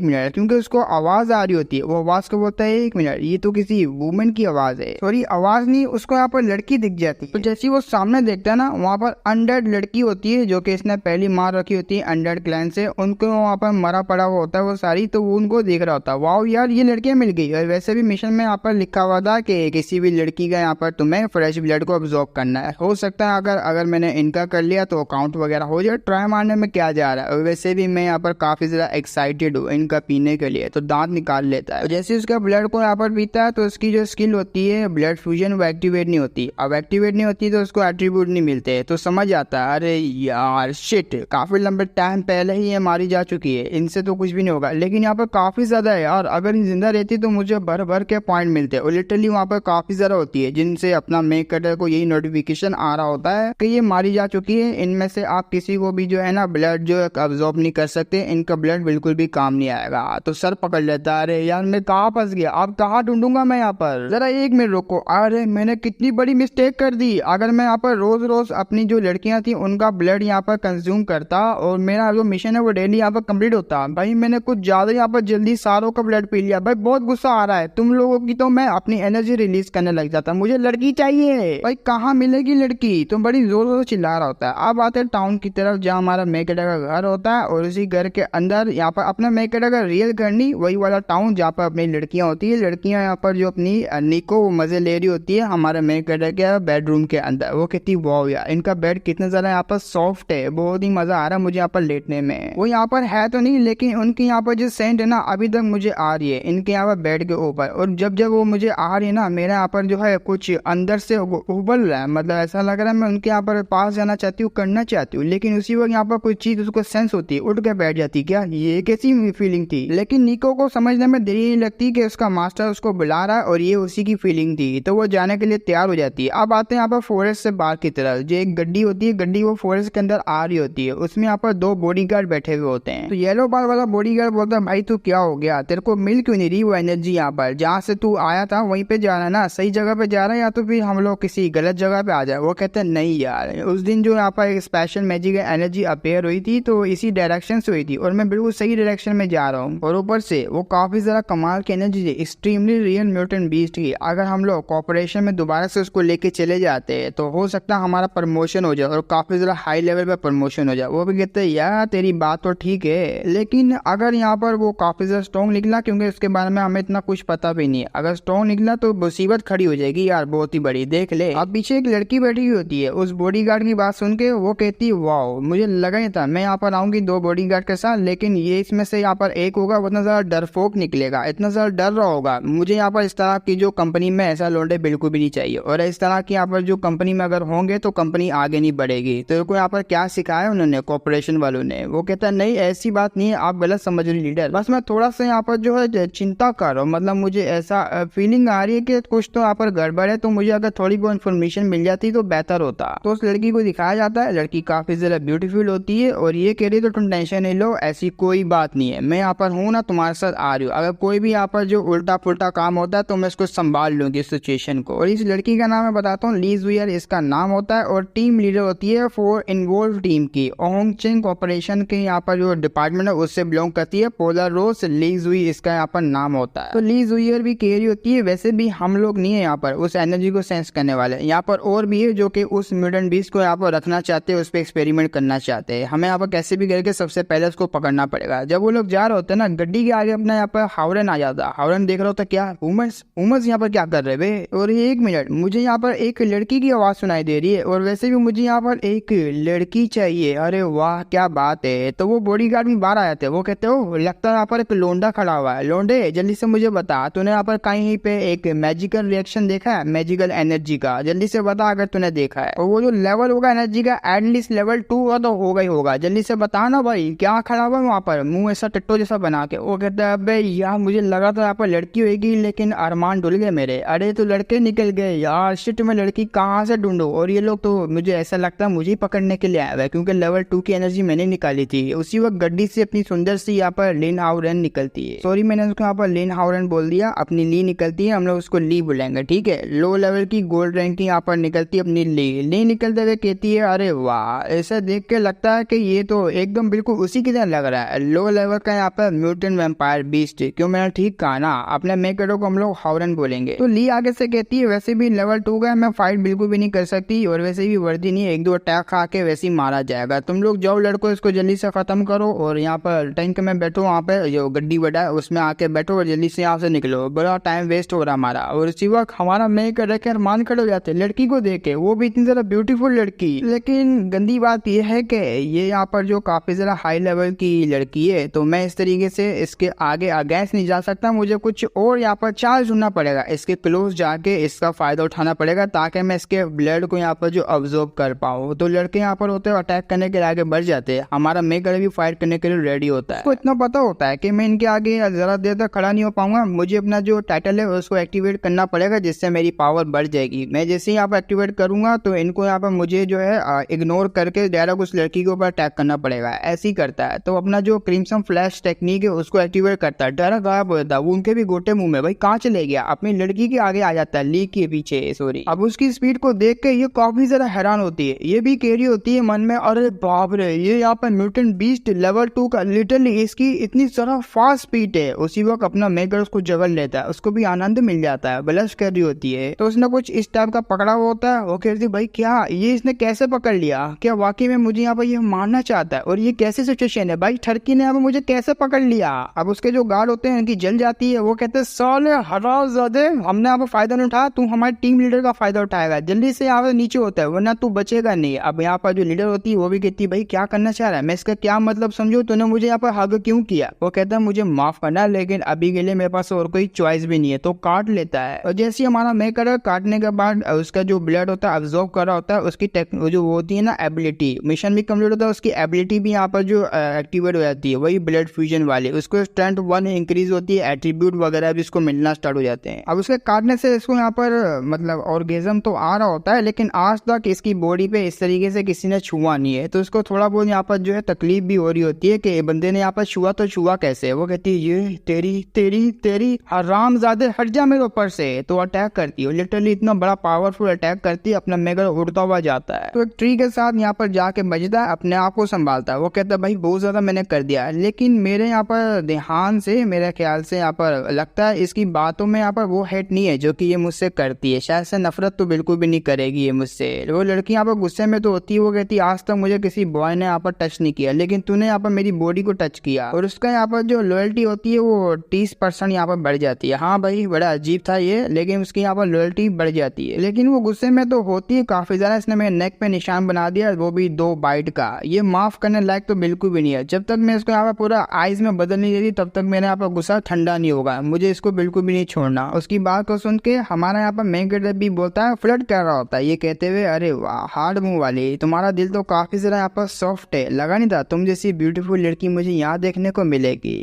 मिनट क्योंकि उसको आवाज आ रही होती है, वो आवाज को बोलता है 1 मिनट, ये तो किसी वुमेन की आवाज है, सॉरी आवाज नहीं, उसको यहाँ पर लड़की दिख जाती है। तो जैसे वो सामने देखता है ना, वहाँ पर अनडेड लड़की होती है जो कि इसने पहली मार रखी होती है अनडेड क्लैन से, उनको वहाँ पर मरा पड़ा हुआ होता है वो सारी, तो वो उनको देख रहा होता है, वाओ यार ये लड़कियां मिल गई। और वैसे भी मिशन में यहाँ पर लिखा हुआ था कि किसी भी लड़की का यहाँ पर तुम्हें फ्रेश ब्लड को अब्जॉर्ब करना है। हो सकता है अगर मैंने इनका कर लिया तो अकाउंट वगैरह हो जाए, ट्राई मारने में क्या जा रहा है। और वैसे भी मैं यहाँ पर काफी ज्यादा एक्साइटेड हूँ इनका पीने के लिए, तो दांत निकाल लेता है। जैसे उसका ब्लड को यहाँ पर पीता है तो उसकी जो स्किल होती है ब्लड फ्यूजन वो एक्टिवेट नहीं होती। अब एक्टिवेट नहीं होती तो उसको एट्रीब्यूट नहीं मिलते, तो समझ आता है अरे यार शिट, काफी लंबे टाइम पहले ही ये मारी जा चुकी है, इनसे तो कुछ भी नहीं होगा। लेकिन यहाँ पर काफी ज्यादा है यार, अगर ये जिंदा रहती तो मुझे भर भर के पॉइंट मिलते हैं, और लिटरली वहाँ पर काफी ज्यादा होती है, जिनसे अपना मेक कटर को यही नोटिफिकेशन आ रहा होता है कि ये मारी जा चुकी है। इनमें से आप किसी को भी जो है ना ब्लड जो है अब्जॉर्ब नहीं कर सकते, इनका ब्लड बिल्कुल भी काम नहीं आएगा। तो सर पकड़ लेता है, अरे यार मैं कहाँ फंस गया, अब कहाँ ढूंढूंगा मैं यहाँ पर, जरा 1 मिनट रुको, अरे मैंने कितनी बड़ी मिस्टेक कर दी। अगर मैं यहाँ पर रोज रोज अपनी जो लड़कियां थी उनका ब्लड यहाँ पर कंज्यूम करता और मेरा जो मिशन है वो डेली यहाँ पर कंप्लीट होता, भाई मैंने कुछ ज्यादा यहाँ पर जल्दी सारों का ब्लड पी लिया। भाई बहुत गुस्सा आ रहा है तुम लोगों की, तो मैं अपनी एनर्जी रिलीज करने लग जाता, मुझे लड़की चाहिए। भाई कहाँ मिलेगी लड़की, तुम बड़ी जोर जोर चिल्ला रहा होता है। अब आते हैं टाउन की तरफ जहाँ हमारा मेकेडा का घर होता है, और उसी घर के अंदर यहाँ पर अपना मेकेडा का रियल घर नहीं, वही वाला टाउन जहाँ पर अपनी लड़कियां होती है। लड़कियां यहाँ पर जो अपनी निको मजे ले रही होती है हमारे मेकेडा के बेडरूम के अंदर। वो कहती है वाओ यार इनका बेड कितना ज्यादा यहाँ पर सॉफ्ट है, बहुत ही मजा आ रहा है मुझे यहाँ पर लेटने में। वो यहाँ पर है तो नहीं, लेकिन उनकी यहाँ पर जो सेंट है ना अभी तक मुझे आ रही है इनके यहाँ पर बेड के ऊपर, और जब जब वो मुझे आ रही है ना मेरे यहाँ पर जो है कुछ अंदर से उबल रहा है, मतलब ऐसा लग रहा है मैं उनके यहाँ पर पास जाना चाहती हूँ, करना चाहती हूँ, लेकिन उसी वक्त यहाँ पर कोई चीज उसको सेंस होती है, उठ के बैठ जाती। क्या ये कैसी फीलिंग थी, लेकिन निको को समझने में देरी नहीं लगती कि उसका मास्टर उसको बुला रहा है और ये उसी की फीलिंग थी, तो वो जाने के लिए तैयार हो जाती है। अब आते हैं यहाँ पर फॉरेस्ट से बाहर की तरफ, जो एक गड्डी होती है, गड्डी वो फॉरेस्ट के अंदर आ रही होती है, उसमें यहाँ पर 2 बॉडीगार्ड बैठे हुए होते हैं। तो येलो बाल वाला बॉडीगार्ड बोलता है भाई तू क्या हो गया, तेरे को मिल क्यों नहीं रही वो एनर्जी, यहाँ पर जहाँ से तू आया था वहीं पे जा रहा है ना, सही जगह पे जा रहा है या तो फिर हम लोग किसी गलत जगह पे आ जाए। वो कहते हैं नहीं यार, उस दिन जो यहाँ पर एक स्पेशल मैजिक एनर्जी अपेयर हुई थी तो इसी डायरेक्शन से हुई थी और मैं बिल्कुल सही डायरेक्शन में जा रहा हूँ, और ऊपर से वो काफी ज्यादा कमाल की एनर्जी थी, एक्सट्रीमली रियल म्यूटेंट बीस्ट की। अगर हम लोग कॉर्पोरेशन में दोबारा से उसको लेके चले जाते तो हो सकता है हमारा प्रमोशन हो जाए और काफी ज्यादा हाई लेवल पे प्रमोशन हो जाए। वो भी कहते हैं यार तेरी बात तो ठीक है, लेकिन अगर यहाँ पर वो काफी ज्यादा स्ट्रॉन्ग निकला, क्योंकि उसके बारे में हमें इतना कुछ पता भी नहीं है, अगर स्ट्रॉन्ग निकला तो मुसीबत खड़ी हो जाएगी यार बहुत ही बड़ी, देख ले। अब पीछे एक लड़की बैठी हुई होती है, उस बॉडीगार्ड की बात सुन के वो कहती है वाओ मुझे लगा ही था मैं यहाँ पर आऊंगी 2 बॉडीगार्ड के साथ, लेकिन ये इसमें से यहाँ पर एक होगा वो इतना ज्यादा डरपोक निकलेगा, इतना ज्यादा डर रहा होगा। मुझे यहाँ पर इस तरह की जो कंपनी में ऐसा लौंडे बिल्कुल भी नहीं चाहिए, और इस तरह की यहाँ पर जो कंपनी में अगर होंगे तो कंपनी आगे नहीं बढ़ेगी। तो को यहाँ पर क्या सिखाया उन्होंने कॉर्पोरेशन वालों ने, वो कहता नहीं ऐसी बात नहीं है, आप गलत समझ रही लीडर, बस मैं थोड़ा सा यहाँ पर जो है चिंता कर रहा हूँ, मतलब मुझे ऐसा फीलिंग आ रही है कि कुछ तो यहाँ पर गड़बड़ है, तो मुझे अगर थोड़ी थोड़ी बहुत इन्फॉर्मेशन मिल जाती तो बेहतर होता। तो उस लड़की को दिखाया जाता है, लड़की काफी ज्यादा ब्यूटीफुल होती है और ये कह रही तो तुम टेंशन नहीं लो, ऐसी कोई बात नहीं है, मैं यहाँ पर हूँ ना, तुम्हारे साथ आ रही हूँ, अगर कोई भी यहाँ पर जो उल्टा पुल्टा काम होता है तो मैं इसको संभाल लूंगी सिचुएशन को। और इस लड़की का नाम मैं बताता हूँ, ली जुइयर इसका नाम होता है और टीम लीडर होती है फॉर इन्वॉल्व टीम की। ओंगचिंग ऑपरेशन के यहाँ पर जो डिपार्टमेंट है उससे बिलोंग करती है। पोलर रोज ली जुई इसका यहाँ पर नाम होता है। तो ली जुइयर भी कह रही होती है वैसे भी हम लोग नहीं है यहाँ पर उस एनर्जी को सेंस करने वाले, यहाँ पर और भी है जो कि उस म्यूटेंट बीस्ट को यहाँ पर रखना चाहते हैं, उस पर एक्सपेरिमेंट करना चाहते हैं। हमें यहाँ पर कैसे भी करके सबसे पहले उसको पकड़ना पड़ेगा। जब वो लोग जा रहे होते हैं ना, गड्डी के आगे अपना यहाँ पर हावरन आ जाता है। हावरन देख रहा होता क्या उमस उमस यहाँ पर क्या कर रहे वे। और ये 1 मिनट, मुझे यहाँ पर एक लड़की की आवाज सुनाई दे रही है और वैसे भी मुझे यहाँ पर एक लड़की चाहिए। अरे वाह क्या बात है। तो वो बॉडीगार्ड भी बाहर आ जाते हैं। वो कहते हो लगता है यहाँ पर एक लोंडा खड़ा हुआ है, लोंडे जल्दी से मुझे बता तूने यहाँ पर कहीं पे एक मैजिकल रिएक्शन देखा है मैजिकल एनर्जी का, जल्दी से बता अगर तूने देखा है। और वो जो लेवल होगा एनर्जी का एटलीस्ट लेवल 2 का तो होगा ही होगा, जल्दी से बता ना भाई क्या खड़ा हुआ है वहाँ पर मुंह ऐसा टट्टो जैसा बना के। वो कहता है अबे यार मुझे लगा था यहाँ पर लड़की होगी लेकिन अरमान डुल गए मेरे। अरे तो लड़के निकल गए यार, शिट में लड़की कहाँ से ढूंढो। और ये लोग तो मुझे ऐसा लगता है मुझे पकड़ने के लिए आया हुआ है क्योंकि लेवल 2 की एनर्जी मैंने निकाली थी। उसी वक्त गड्डी से अपनी सुंदर सी यहाँ पर लिन हावरन निकलती है। सॉरी मैंने उसको यहाँ पर लिन हावरन बोल दिया, अपनी ली निकलती है, हम लोग उसको ली बुलाएंगे ठीक है। लो लेवल की गोल्ड रैंक की यहाँ पर निकलती है अपनी ली निकलते हुए कहती है अरे वाह, ऐसा देख के लगता है कि ये तो एकदम बिल्कुल उसी की तरह लग रहा है। लो लेवल का यहाँ पर म्यूटेंट वैम्पायर बीस्ट, क्यों मैंने ठीक कहा ना, अपने मेकरो को हम लोग हावरन बोलेंगे। तो ली आगे से कहती है वैसे भी लेवल 2 का मैं फाइट बिल्कुल भी नहीं कर सकती और वैसे भी वर्दी नहीं है, 1-2 अटैक खा के वैसे ही मारा जाएगा। तुम लोग जाओ लड़को इसको जल्दी से खत्म करो और यहाँ पर टैंक में बैठो, वहाँ पे जो गड्डी बड़ा है उसमें आके बैठो और जल्दी से यहाँ से निकलो, बड़ा टाइम वेस्ट हो रहा हमारा। और उसी वक्त हमारा मेक रखे मान खड़े हो जाते लड़की को देखे, वो भी इतनी ज्यादा ब्यूटीफुल लड़की। लेकिन गंदी बात यह है कि ये यहाँ पर जो काफी ज्यादा हाई लेवल की लड़की है तो मैं इस तरीके से इसके आगे अगेंस्ट नहीं जा सकता, मुझे कुछ और यहाँ पर चार्ज ढूंढना पड़ेगा, इसके क्लोज जाके इसका फायदा उठाना पड़ेगा ताकि मैं इसके ब्लड को यहाँ पर जो ऑब्जर्व कर पाऊँ। तो लड़के यहाँ पर होते हैं अटैक करने के लिए आगे बढ़ जाते हैं, हमारा मेकर भी फाइट करने के लिए रेडी होता है। तो इतना पता होता है कि मैं इनके आगे जरा देर तक खड़ा नहीं हो पाऊंगा, मुझे अपना जो टाइटल है उसको एक्टिवेट करना पड़ेगा जिससे मेरी पावर बढ़ जाएगी। मैं जैसे ही यहाँ पर एक्टिवेट करूंगा तो इनको यहाँ पर मुझे जो है इग्नोर करके डायरेक्ट उस लड़की के ऊपर अटैक करना पड़ेगा, ऐसे ही करता है। तो अपना जो क्रिम्सन फ्लैश टेक्निक है उसको एक्टिवेट करता है, डायरेक्ट गायब हो जाता है। वो उनके भी गोटे मुंह में, भाई कहाँ चले गया, अपनी लड़की के आगे आ जाता है, ली के पीछे सॉरी। अब उसकी स्पीड को देख के ये काफी ज्यादा हैरान होती है, ये भी कह रही होती है मन में अरे बाप रे ये यहाँ पर म्यूटेंट बीस्ट लेवल 2 का, लिटरली इसकी इतनी ज्यादा फास्ट स्पीड है। उसी वक्त अपना मेकर उसको जगल लेता है, उसको भी आनंद मिल जाता है, ब्लश कर रही होती है। तो उसने कुछ इस टाइप का पकड़ा हुआ होता है, वो कहती है भाई क्या ये इसने कैसे पकड़ लिया, क्या वाकई में मुझे यहाँ पर ये मारना चाहता है और ये कैसी सिचुएशन है भाई, ठरकी ने यहाँ पर मुझे कैसे पकड़ लिया। अब उसके जो गार्ड होते हैं उनकी जल जाती है, वो कहते हैं साले हरामजादे हमने यहाँ पर फायदा नहीं उठाया, तू हमारे टीम लीडर का फायदा उठाएगा, जल्दी से यहाँ पर नीचे होता है वरना तू बचेगा नहीं। अब यहाँ पर जो लीडर होती है वो भी कहती है भाई क्या करना चाह रहा है, मैं इसका क्या मतलब समझू, तूने मुझे यहाँ पर हग क्यों किया। वो कहता है मुझे माफ करना लेकिन अभी के लिए मेरे पास और कोई चॉइस भी नहीं है, तो काट लेता है। और जैसे हमारा मेकर काटने के बाद उसका जो ब्लड होता है अब्सॉर्ब कर रहा होता है, उसकी जो होती है ना एबिलिटी, मिशन भी कंप्लीट होता है, उसकी एबिलिटी भी यहाँ पर जो एक्टिवेट हो जाती है वही ब्लड फ्यूजन वाली, उसको स्ट्रेंथ 1 इंक्रीज होती है, एट्रीब्यूट वगैरह भी इसको मिलना स्टार्ट हो जाते हैं। अब उसके काटने से इसको यहाँ पर मतलब ऑर्गेजम तो आ रहा होता है लेकिन आज तक इसकी बॉडी पे इस तरीके से किसी ने छुआ नहीं है, तो उसको थोड़ा बहुत यहाँ पर जो है तकलीफ भी हो रही होती है कि बंदे ने यहाँ पर छुआ तो छुआ कैसे। वो कहती है ये तेरी तेरी तेरी हरामजादे हट जा मेरे ऊपर से, तो अटैक करती है, लिटरली इतना बड़ा पावरफुल अटैक करती है, अपना मेगर उड़ता हुआ जाता है। तो एक ट्री के साथ यहाँ पर जाके बजता है, अपने आप को संभालता है। वो कहता है भाई बहुत ज्यादा मैंने कर दिया लेकिन मेरे यहाँ पर ध्यान से मेरे ख्याल से यहाँ पर लगता है इसकी बातों में यहाँ पर वो हेट नहीं है जो कि ये मुझसे करती है, शायद से नफरत तो बिल्कुल भी नहीं करेगी ये मुझसे। वो लड़की यहाँ पर गुस्से में तो होती है, वो कहती है आज तक मुझे किसी बॉय ने यहाँ पर टच नहीं किया लेकिन तूने यहाँ पर मेरी बॉडी को टच किया। और उसका यहाँ पर जो लॉयल्टी होती है वो 30% यहाँ पर बढ़ जाती है। हाँ भाई बड़ा अजीब था ये, लेकिन उसकी यहाँ पर लॉयल्टी बढ़ जाती है, लेकिन वो गुस्से में तो होती है काफी ज्यादा। इसने मेरे नेक पे निशान बना दिया, वो भी 2 बाइट का, ये माफ करने लायक तो बिल्कुल भी नहीं है। जब तक मैं इसको यहाँ पर पूरा आइज में बदल नहीं देती तब तक मेरे यहाँ पर गुस्सा ठंडा नहीं होगा, मुझे इसको बिल्कुल भी नहीं छोड़ना। उसकी बात को सुन के हमारा यहाँ पर मेन कैरेक्टर भी बोलता है, फ्लर्ट कर रहा होता है ये कहते हुए अरे वाह हार्ड मुंह वाली, तुम्हारा दिल तो काफी ज्यादा यहाँ पर सॉफ्ट है, लगा नहीं था तुम जैसी ब्यूटीफुल लड़की मुझे यहाँ देखने को मिलेगी,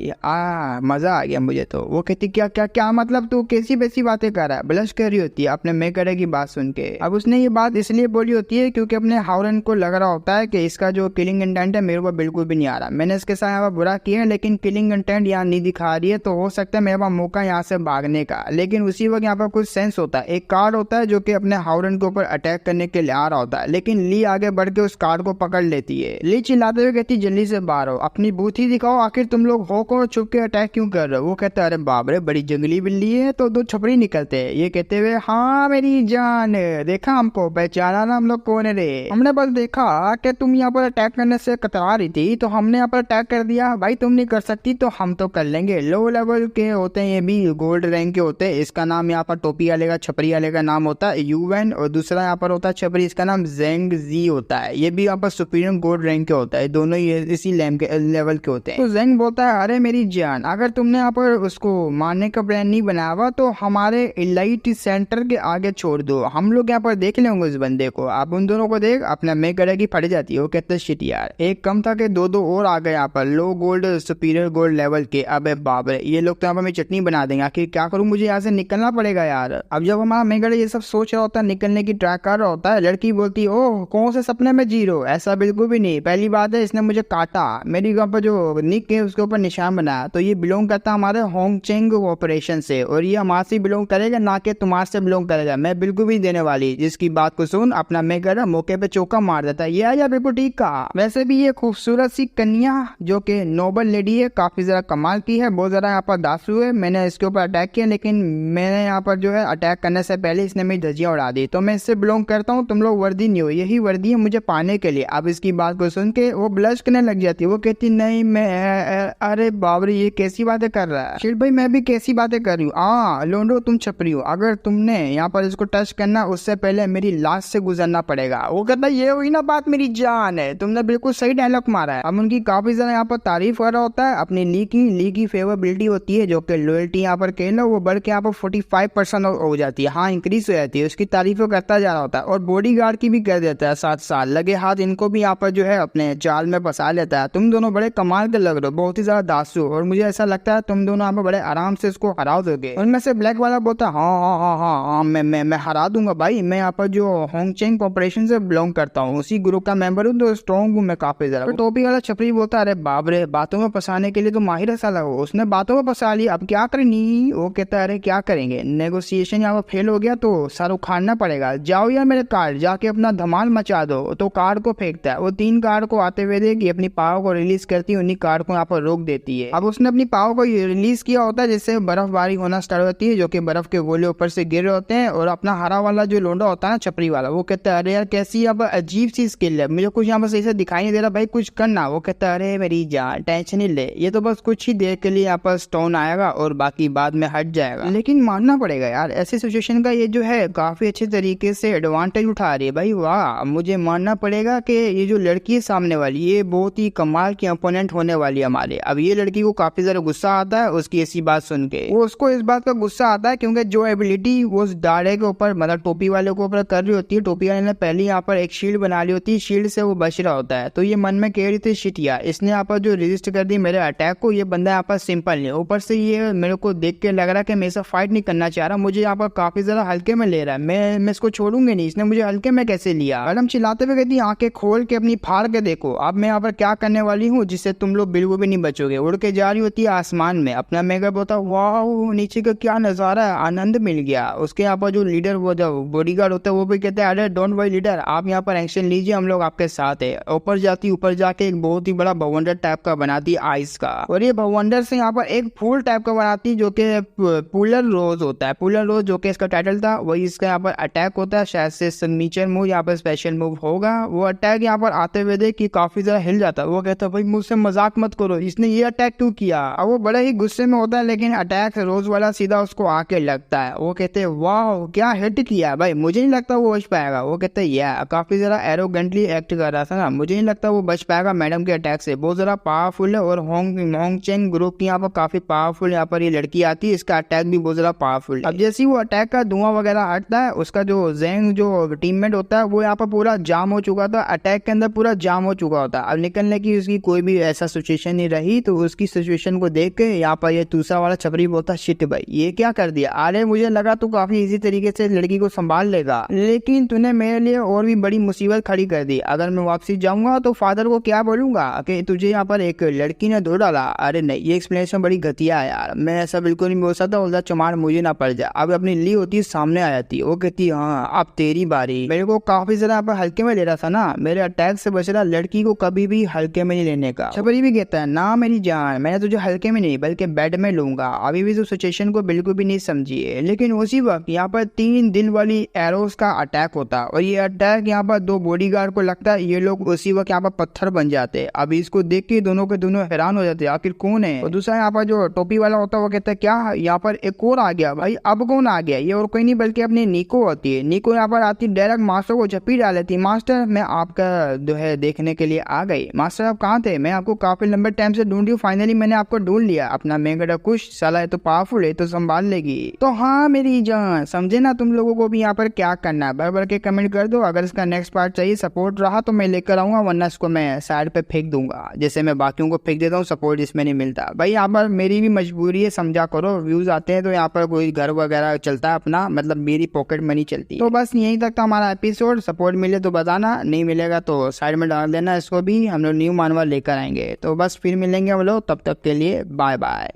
मजा आ गया मुझे तो। वो कहती क्या क्या क्या मतलब तू कैसी वैसी बातें कर रहा है, ब्लश कर रही होती है, अपने मेगरा की बात सुन के। अब उसने ये बात इसलिए बोली होती है क्योंकि अपने हाउरन को लग रहा होता है कि इसका जो किलिंग इंटेंट है मेरे को बिल्कुल भी नहीं आ रहा, मैंने इसके साथ यहाँ बुरा किया है लेकिन किलिंग इंटेंट यहाँ नहीं दिखा रही है, तो हो सकता है मेरे पास मौका यहाँ से भागने का। लेकिन उसी वक्त यहाँ पर कुछ सेंस होता है, एक कार्ड होता है जो कि अपने हाउरन के ऊपर अटैक करने के लिए आ रहा होता है, लेकिन ली आगे बढ़ के उस कार्ड को पकड़ लेती है। ली चिल्लाते हुए कहती जल्दी से बाहर हो, अपनी बूथ ही दिखाओ, आखिर तुम लोग हो कौन, छुप के अटैक क्यों कर रहे हो। वो कहता है अरे बाप रे बड़ी जंगली बिल्ली है, तो दो छपरी निकलते हैं। ये कहते हुए हाँ मेरी जान, देखा हमको पहचाना ना हम लोग कौन है रे, हमने बस देखा कि तुम यहाँ पर अटैक करने से कतरा रही थी तो हमने यहाँ पर अटैक कर दिया। भाई तुम नहीं कर सकती तो हम तो कर लेंगे। लो लेवल के होते हैं ये भी, गोल्ड रैंक के होते हैं। इसका नाम यहाँ पर टोपी वाले का, छपरी वाले का नाम होता है यूएन, और दूसरा यहाँ पर होता है छपरी, इसका नाम जेंग जी होता है। ये भी यहाँ पर सुपीरियर गोल्ड रैंक के होता है, दोनों ही इसी लेवल के होते हैं। तो जेंग बोलता है अरे मेरी जान, अगर तुमने यहाँ पर उसको मारने का प्लान नहीं बनाया हुआ तो हमारे इलाइट सेंटर के आगे छोड़ दो, हम लोग यहाँ पर देख लेंगे उस बंदे को। आप उन दोनों को देख, अपना मेगरा की फट जाती है। वो कहते शिट यार, एक कम था कि दो और आ गए यहाँ पर, लो गोल्ड सुपीरियर गोल्ड लेवल के। अबे बाप रे, ये लोग तो यहाँ पर मेरी चटनी बना देंगे, आखिर क्या करूँ, मुझे यहाँ से निकलना पड़ेगा यार। अब जब हमारा मेगरा ये सब सोच रहा होता है, निकलने की ट्राई कर रहा होता है, लड़की बोलती है ओह कौन से सपने में जी रहे हो, ऐसा बिल्कुल भी नहीं, पहली बात है इसने मुझे काटा, मेरी यहाँ पर जो निक है उसके ऊपर निशान बनाया, तो ये बिलोंग करता है हमारे होंगचेंग ऑपरेशन से, और ये हमारे से बिलोंग करेगा ना कि तुम्हारे से बिलोंग करेगा, मैं बिल्कुल भी देने वाली। जिसकी बात को सुन अपना मेगरा मौके पे चौका मार देता है। ये बिल्कुल ठीक कहा। वैसे भी ये खूबसूरत सी कन्या जो कि नोबल लेडी है, काफी जरा कमाल की है, बहुत ज्यादा यहाँ पर दासू है। मैंने इसके ऊपर अटैक किया, लेकिन मैंने यहाँ पर जो है अटैक करने से पहले इसने मेरी धज्जियां उड़ा दी, तो मैं इससे बिलोंग करता हूँ, तुम लोग वर्दी नहीं हो, यही वर्दी है मुझे पाने के लिए। अब इसकी बात को सुन के वो ब्लश करने लग जाती है। वो कहती नहीं मैं, अरे बाबरे ये कैसी बातें कर रहा है शील्ड भाई, मैं भी कैसी बातें कर रही हूँ। हाँ लोंडो तुम छपरी हो, अगर तुमने यहाँ पर इसको टच करना उससे पहले मेरी लाश से गुजरना पड़ेगा। वो कहता है ये हुई ना बात मेरी जान है, तुमने बिल्कुल सही डायलॉग मारा है। अब उनकी काफी ज्यादा यहाँ पर तारीफ कर रहा होता है अपनी ली की फेवरेबिलिटी होती है जो कि लॉयल्टी यहाँ पर कह लो, वो बढ़ के यहाँ पर 45% हो जाती है, हाँ इंक्रीज हो जाती है, उसकी तारीफों करता जा रहा होता है, और बॉडीगार्ड की भी कर देता है साथ साथ, लगे हाथ इनको भी यहाँ पर जो है अपने जाल में फंसा लेता है। तुम दोनों बड़े कमाल के लग रहे हो, बहुत ही ज्यादा दासू, और मुझे ऐसा लगता है तुम दोनों यहाँ पर बड़े आराम से इसको हरा दोगे। उनमें से ब्लैक वाला बोलता है हाँ मैं हरा दूंगा भाई, मैं यहाँ पर जो होंगचेंग ऑपरेशन से बिलोंग करता हूँ, उसी ग्रुप का मेंबर हूँ, तो स्ट्रॉन्ग हूँ मैं काफी ज्यादा। तो टोपी वाला छपरी बोलता अरे बाप रे, बातों में फंसाने के लिए तो माहिर है साला, उसने बातों में फंसा लिया, अब क्या करनी। वो कहता है अरे क्या करेंगे, नेगोशिएशन यहाँ पर फेल हो गया तो सर उखाड़ना पड़ेगा, जाओ यार मेरे कार जाके अपना धमाल मचा दो। तो कार को फेंकता है, वो 3 कार को आते हुए देख अपनी पावर को रिलीज करती है, उन्हीं कार को यहाँ पर रोक देती है। अब उसने अपनी पावर को रिलीज किया होता है जिससे बर्फबारी होना स्टार्ट होती है, जो कि बर्फ के गोले ऊपर से गिर रहे होते हैं, और अपना हरा वाला जो लोंडा होता है ना छपरी वाला, वो कहता है अरे यार कैसी यहाँ पर अजीब सी स्किल है, मुझे कुछ यहाँ पर सही से दिखाई नहीं दे रहा भाई, कुछ करना। वो कहता है अरे मेरी जान टेंशन ही ले, ये तो बस कुछ ही देर के लिए यहाँ पर स्टोन आएगा और बाकी बाद में हट जाएगा। लेकिन मानना पड़ेगा यार, ऐसी सिचुएशन का ये जो है काफी अच्छे तरीके से एडवांटेज उठा रही है भाई, वाह। मुझे मानना पड़ेगा कि ये जो लड़की है सामने वाली, ये बहुत ही कमाल की अपोनेंट होने वाली है हमारे। अब ये लड़की को काफी ज्यादा गुस्सा आता है उसकी ऐसी बात सुन के, वो उसको इस बात का गुस्सा आता है क्योंकि जो एबिलिटी वो उस दाढ़े के ऊपर मतलब टोपी वाले के ऊपर कर रही होती है, टोपी वाले ने पहले यहाँ पर एक शील्ड बना ली होती है, शील्ड से वो बच रहा होता है, तो ये मन में कह रही थी शिट यार, इसने यहाँ पर जो रेजिस्ट कर दी मेरे अटैक को, ये बंदा यहाँ पर सिंपल नहीं, ऊपर से ये मेरे को देख के लग रहा है कि मेरे साथ फाइट नहीं करना चाह रहा, मुझे यहाँ पर काफी ज्यादा हल्के में ले रहा है, मैं इसको छोड़ूंगी नहीं, इसने मुझे हल्के में कैसे लिया। मैडम चिल्लाते हुए कहती आंखें खोल के अपनी फाड़ के देखो, अब मैं यहाँ पर क्या करने वाली हूँ जिससे तुम लोग बिल्कुल भी नहीं बचोगे। उड़ के जा रही होती है आसमान में, अपना मेगा बोलता वाह नीचे का क्या नजारा है, आनंद मिल गया। उसके यहाँ पर जो लीडर वो जो बॉडीगार्ड होता है वो भी कहते हैं अरे डोंट वरी लीडर, आप यहाँ पर एक्शन लीजिए, हम लोग आपके साथ है। ऊपर जाती, ऊपर जाके एक बहुत ही बड़ा भवंडर टाइप का बनाती है आइस का, और ये भवंडर से यहाँ पर एक फूल टाइप का बनाती है जो कि पुलर रोज होता है, पुलर रोज जो कि इसका टाइटल था, वही इसका यहाँ पर अटैक होता है, शायद से सिग्नेचर मूव यहाँ पर स्पेशल मूव होगा। वो अटैक यहाँ पर आते हुए देख कि काफी ज्यादा हिल जाता है, वो कहता है भाई मुझसे मजाक मत करो, इसने ये अटैक क्यों किया। अब वो बड़े ही गुस्से में होता है, लेकिन अटैक रोज वाला सीधा उसको आके लगता है। वो कहते हैं वाह क्या हिट किया भाई, मुझे नहीं लगता वो बच पाएगा। वो कहते हैं या काफी ज्यादा एरोगेंटली एक्ट कर रहा था ना, मुझे नहीं लगता वो बच पाएगा मैडम के अटैक से, बहुत ज्यादा पावरफुल है, और होंगचेंग ग्रुप की यहाँ पर काफी पावरफुल यहाँ पर ये लड़की आती है, इसका अटैक भी बहुत ज्यादा पावरफुल है। अब जैसे ही वो अटैक का धुआं वगैरह हटता है, उसका जो जेंग जो टीममेट होता है वो यहाँ पर पूरा जाम हो चुका था, अटैक के अंदर पूरा जाम हो चुका होता है। अब निकलने की उसकी कोई भी ऐसा सिचुएशन नहीं रही, तो उसकी सिचुएशन को देख के यहाँ पर ये दूसरा वाला छपरी बोलता शिट भाई ये क्या कर दिया, अरे मुझे लगा तू काफी इजी तरीके से लड़की को संभाल लेगा, लेकिन तूने मेरे लिए और भी बड़ी मुसीबत खड़ी कर दी। अगर मैं वापसी जाऊंगा तो फादर को क्या बोलूंगा कि तुझे यहाँ पर एक लड़की ने धो डाला। अरे नहीं, ये एक्सप्लेनेशन बड़ी घटिया है यार, मैं ऐसा बिल्कुल नहीं बोल सकता। उल्टा चमार मुझे ना पड़ जाए। अब अपनी ली होती सामने आ जाती, वो कहती हाँ अब तेरी बारी। मेरे को काफी ज्यादा यहाँ पर हल्के में ले रहा था ना, मेरे अटैक से बच रहा। लड़की को कभी भी हल्के में नहीं लेने का। छपरी भी कहता है ना मेरी जान, मैंने तुझे हल्के में नहीं बल्कि बेड में लूंगा। अभी भी तो सिचुएशन को बिल्कुल भी नहीं समझी है। लेकिन उसी वक्त यहाँ पर 3 दिल वाली एरोस का अटैक होता और ये अटैक यहाँ पर 2 बॉडीगार्ड को लगता है। ये लोग उसी वक्त यहाँ पर पत्थर बन जाते। अब इसको देख के दोनों के दोनों हैरान हो जाते, आखिर कौन है। और दूसरा यहाँ पर जो टोपी वाला होता है वो कहता है क्या यहाँ पर एक और आ गया भाई। अब कौन आ गया? ये और कोई नहीं बल्कि अपनी निको होती है। निको यहाँ पर आती, डायरेक्ट मास्टर को झपी डाल लेती। मास्टर मैं आपका जो है देखने के लिए आ गई। मास्टर आप कहाँ थे? मैं आपको काफी लंबे टाइम से ढूंढ रही हूँ, फाइनली मैंने आपको ढूंढ लिया। अपना मेगड़ा कुछ साला है तो पावरफुल है तो संभाल लेगी। तो हाँ मेरी जान, समझे ना तुम लोगों को भी यहाँ पर क्या करना है। बढ़ के कमेंट कर दो। अगर इसका नेक्स्ट पार्ट चाहिए सपोर्ट रहा तो मैं लेकर आऊंगा, वरना इसको मैं साइड पे फेंक दूंगा जैसे मैं बाकियों को फेंक देता हूँ। सपोर्ट इसमें नहीं मिलता भाई। यहाँ पर मेरी भी मजबूरी है, समझा करो। व्यूज आते हैं तो यहाँ पर कोई घर वगैरह चलता है अपना, मतलब मेरी पॉकेट मनी चलती है। तो बस यहीं तक था हमारा एपिसोड। सपोर्ट मिले तो बताना, नहीं मिलेगा तो साइड में डाल देना। इसको भी हम लोग न्यू मानवा लेकर आएंगे। तो बस फिर मिलेंगे हम लोग, तब तक के लिए बाय बाय।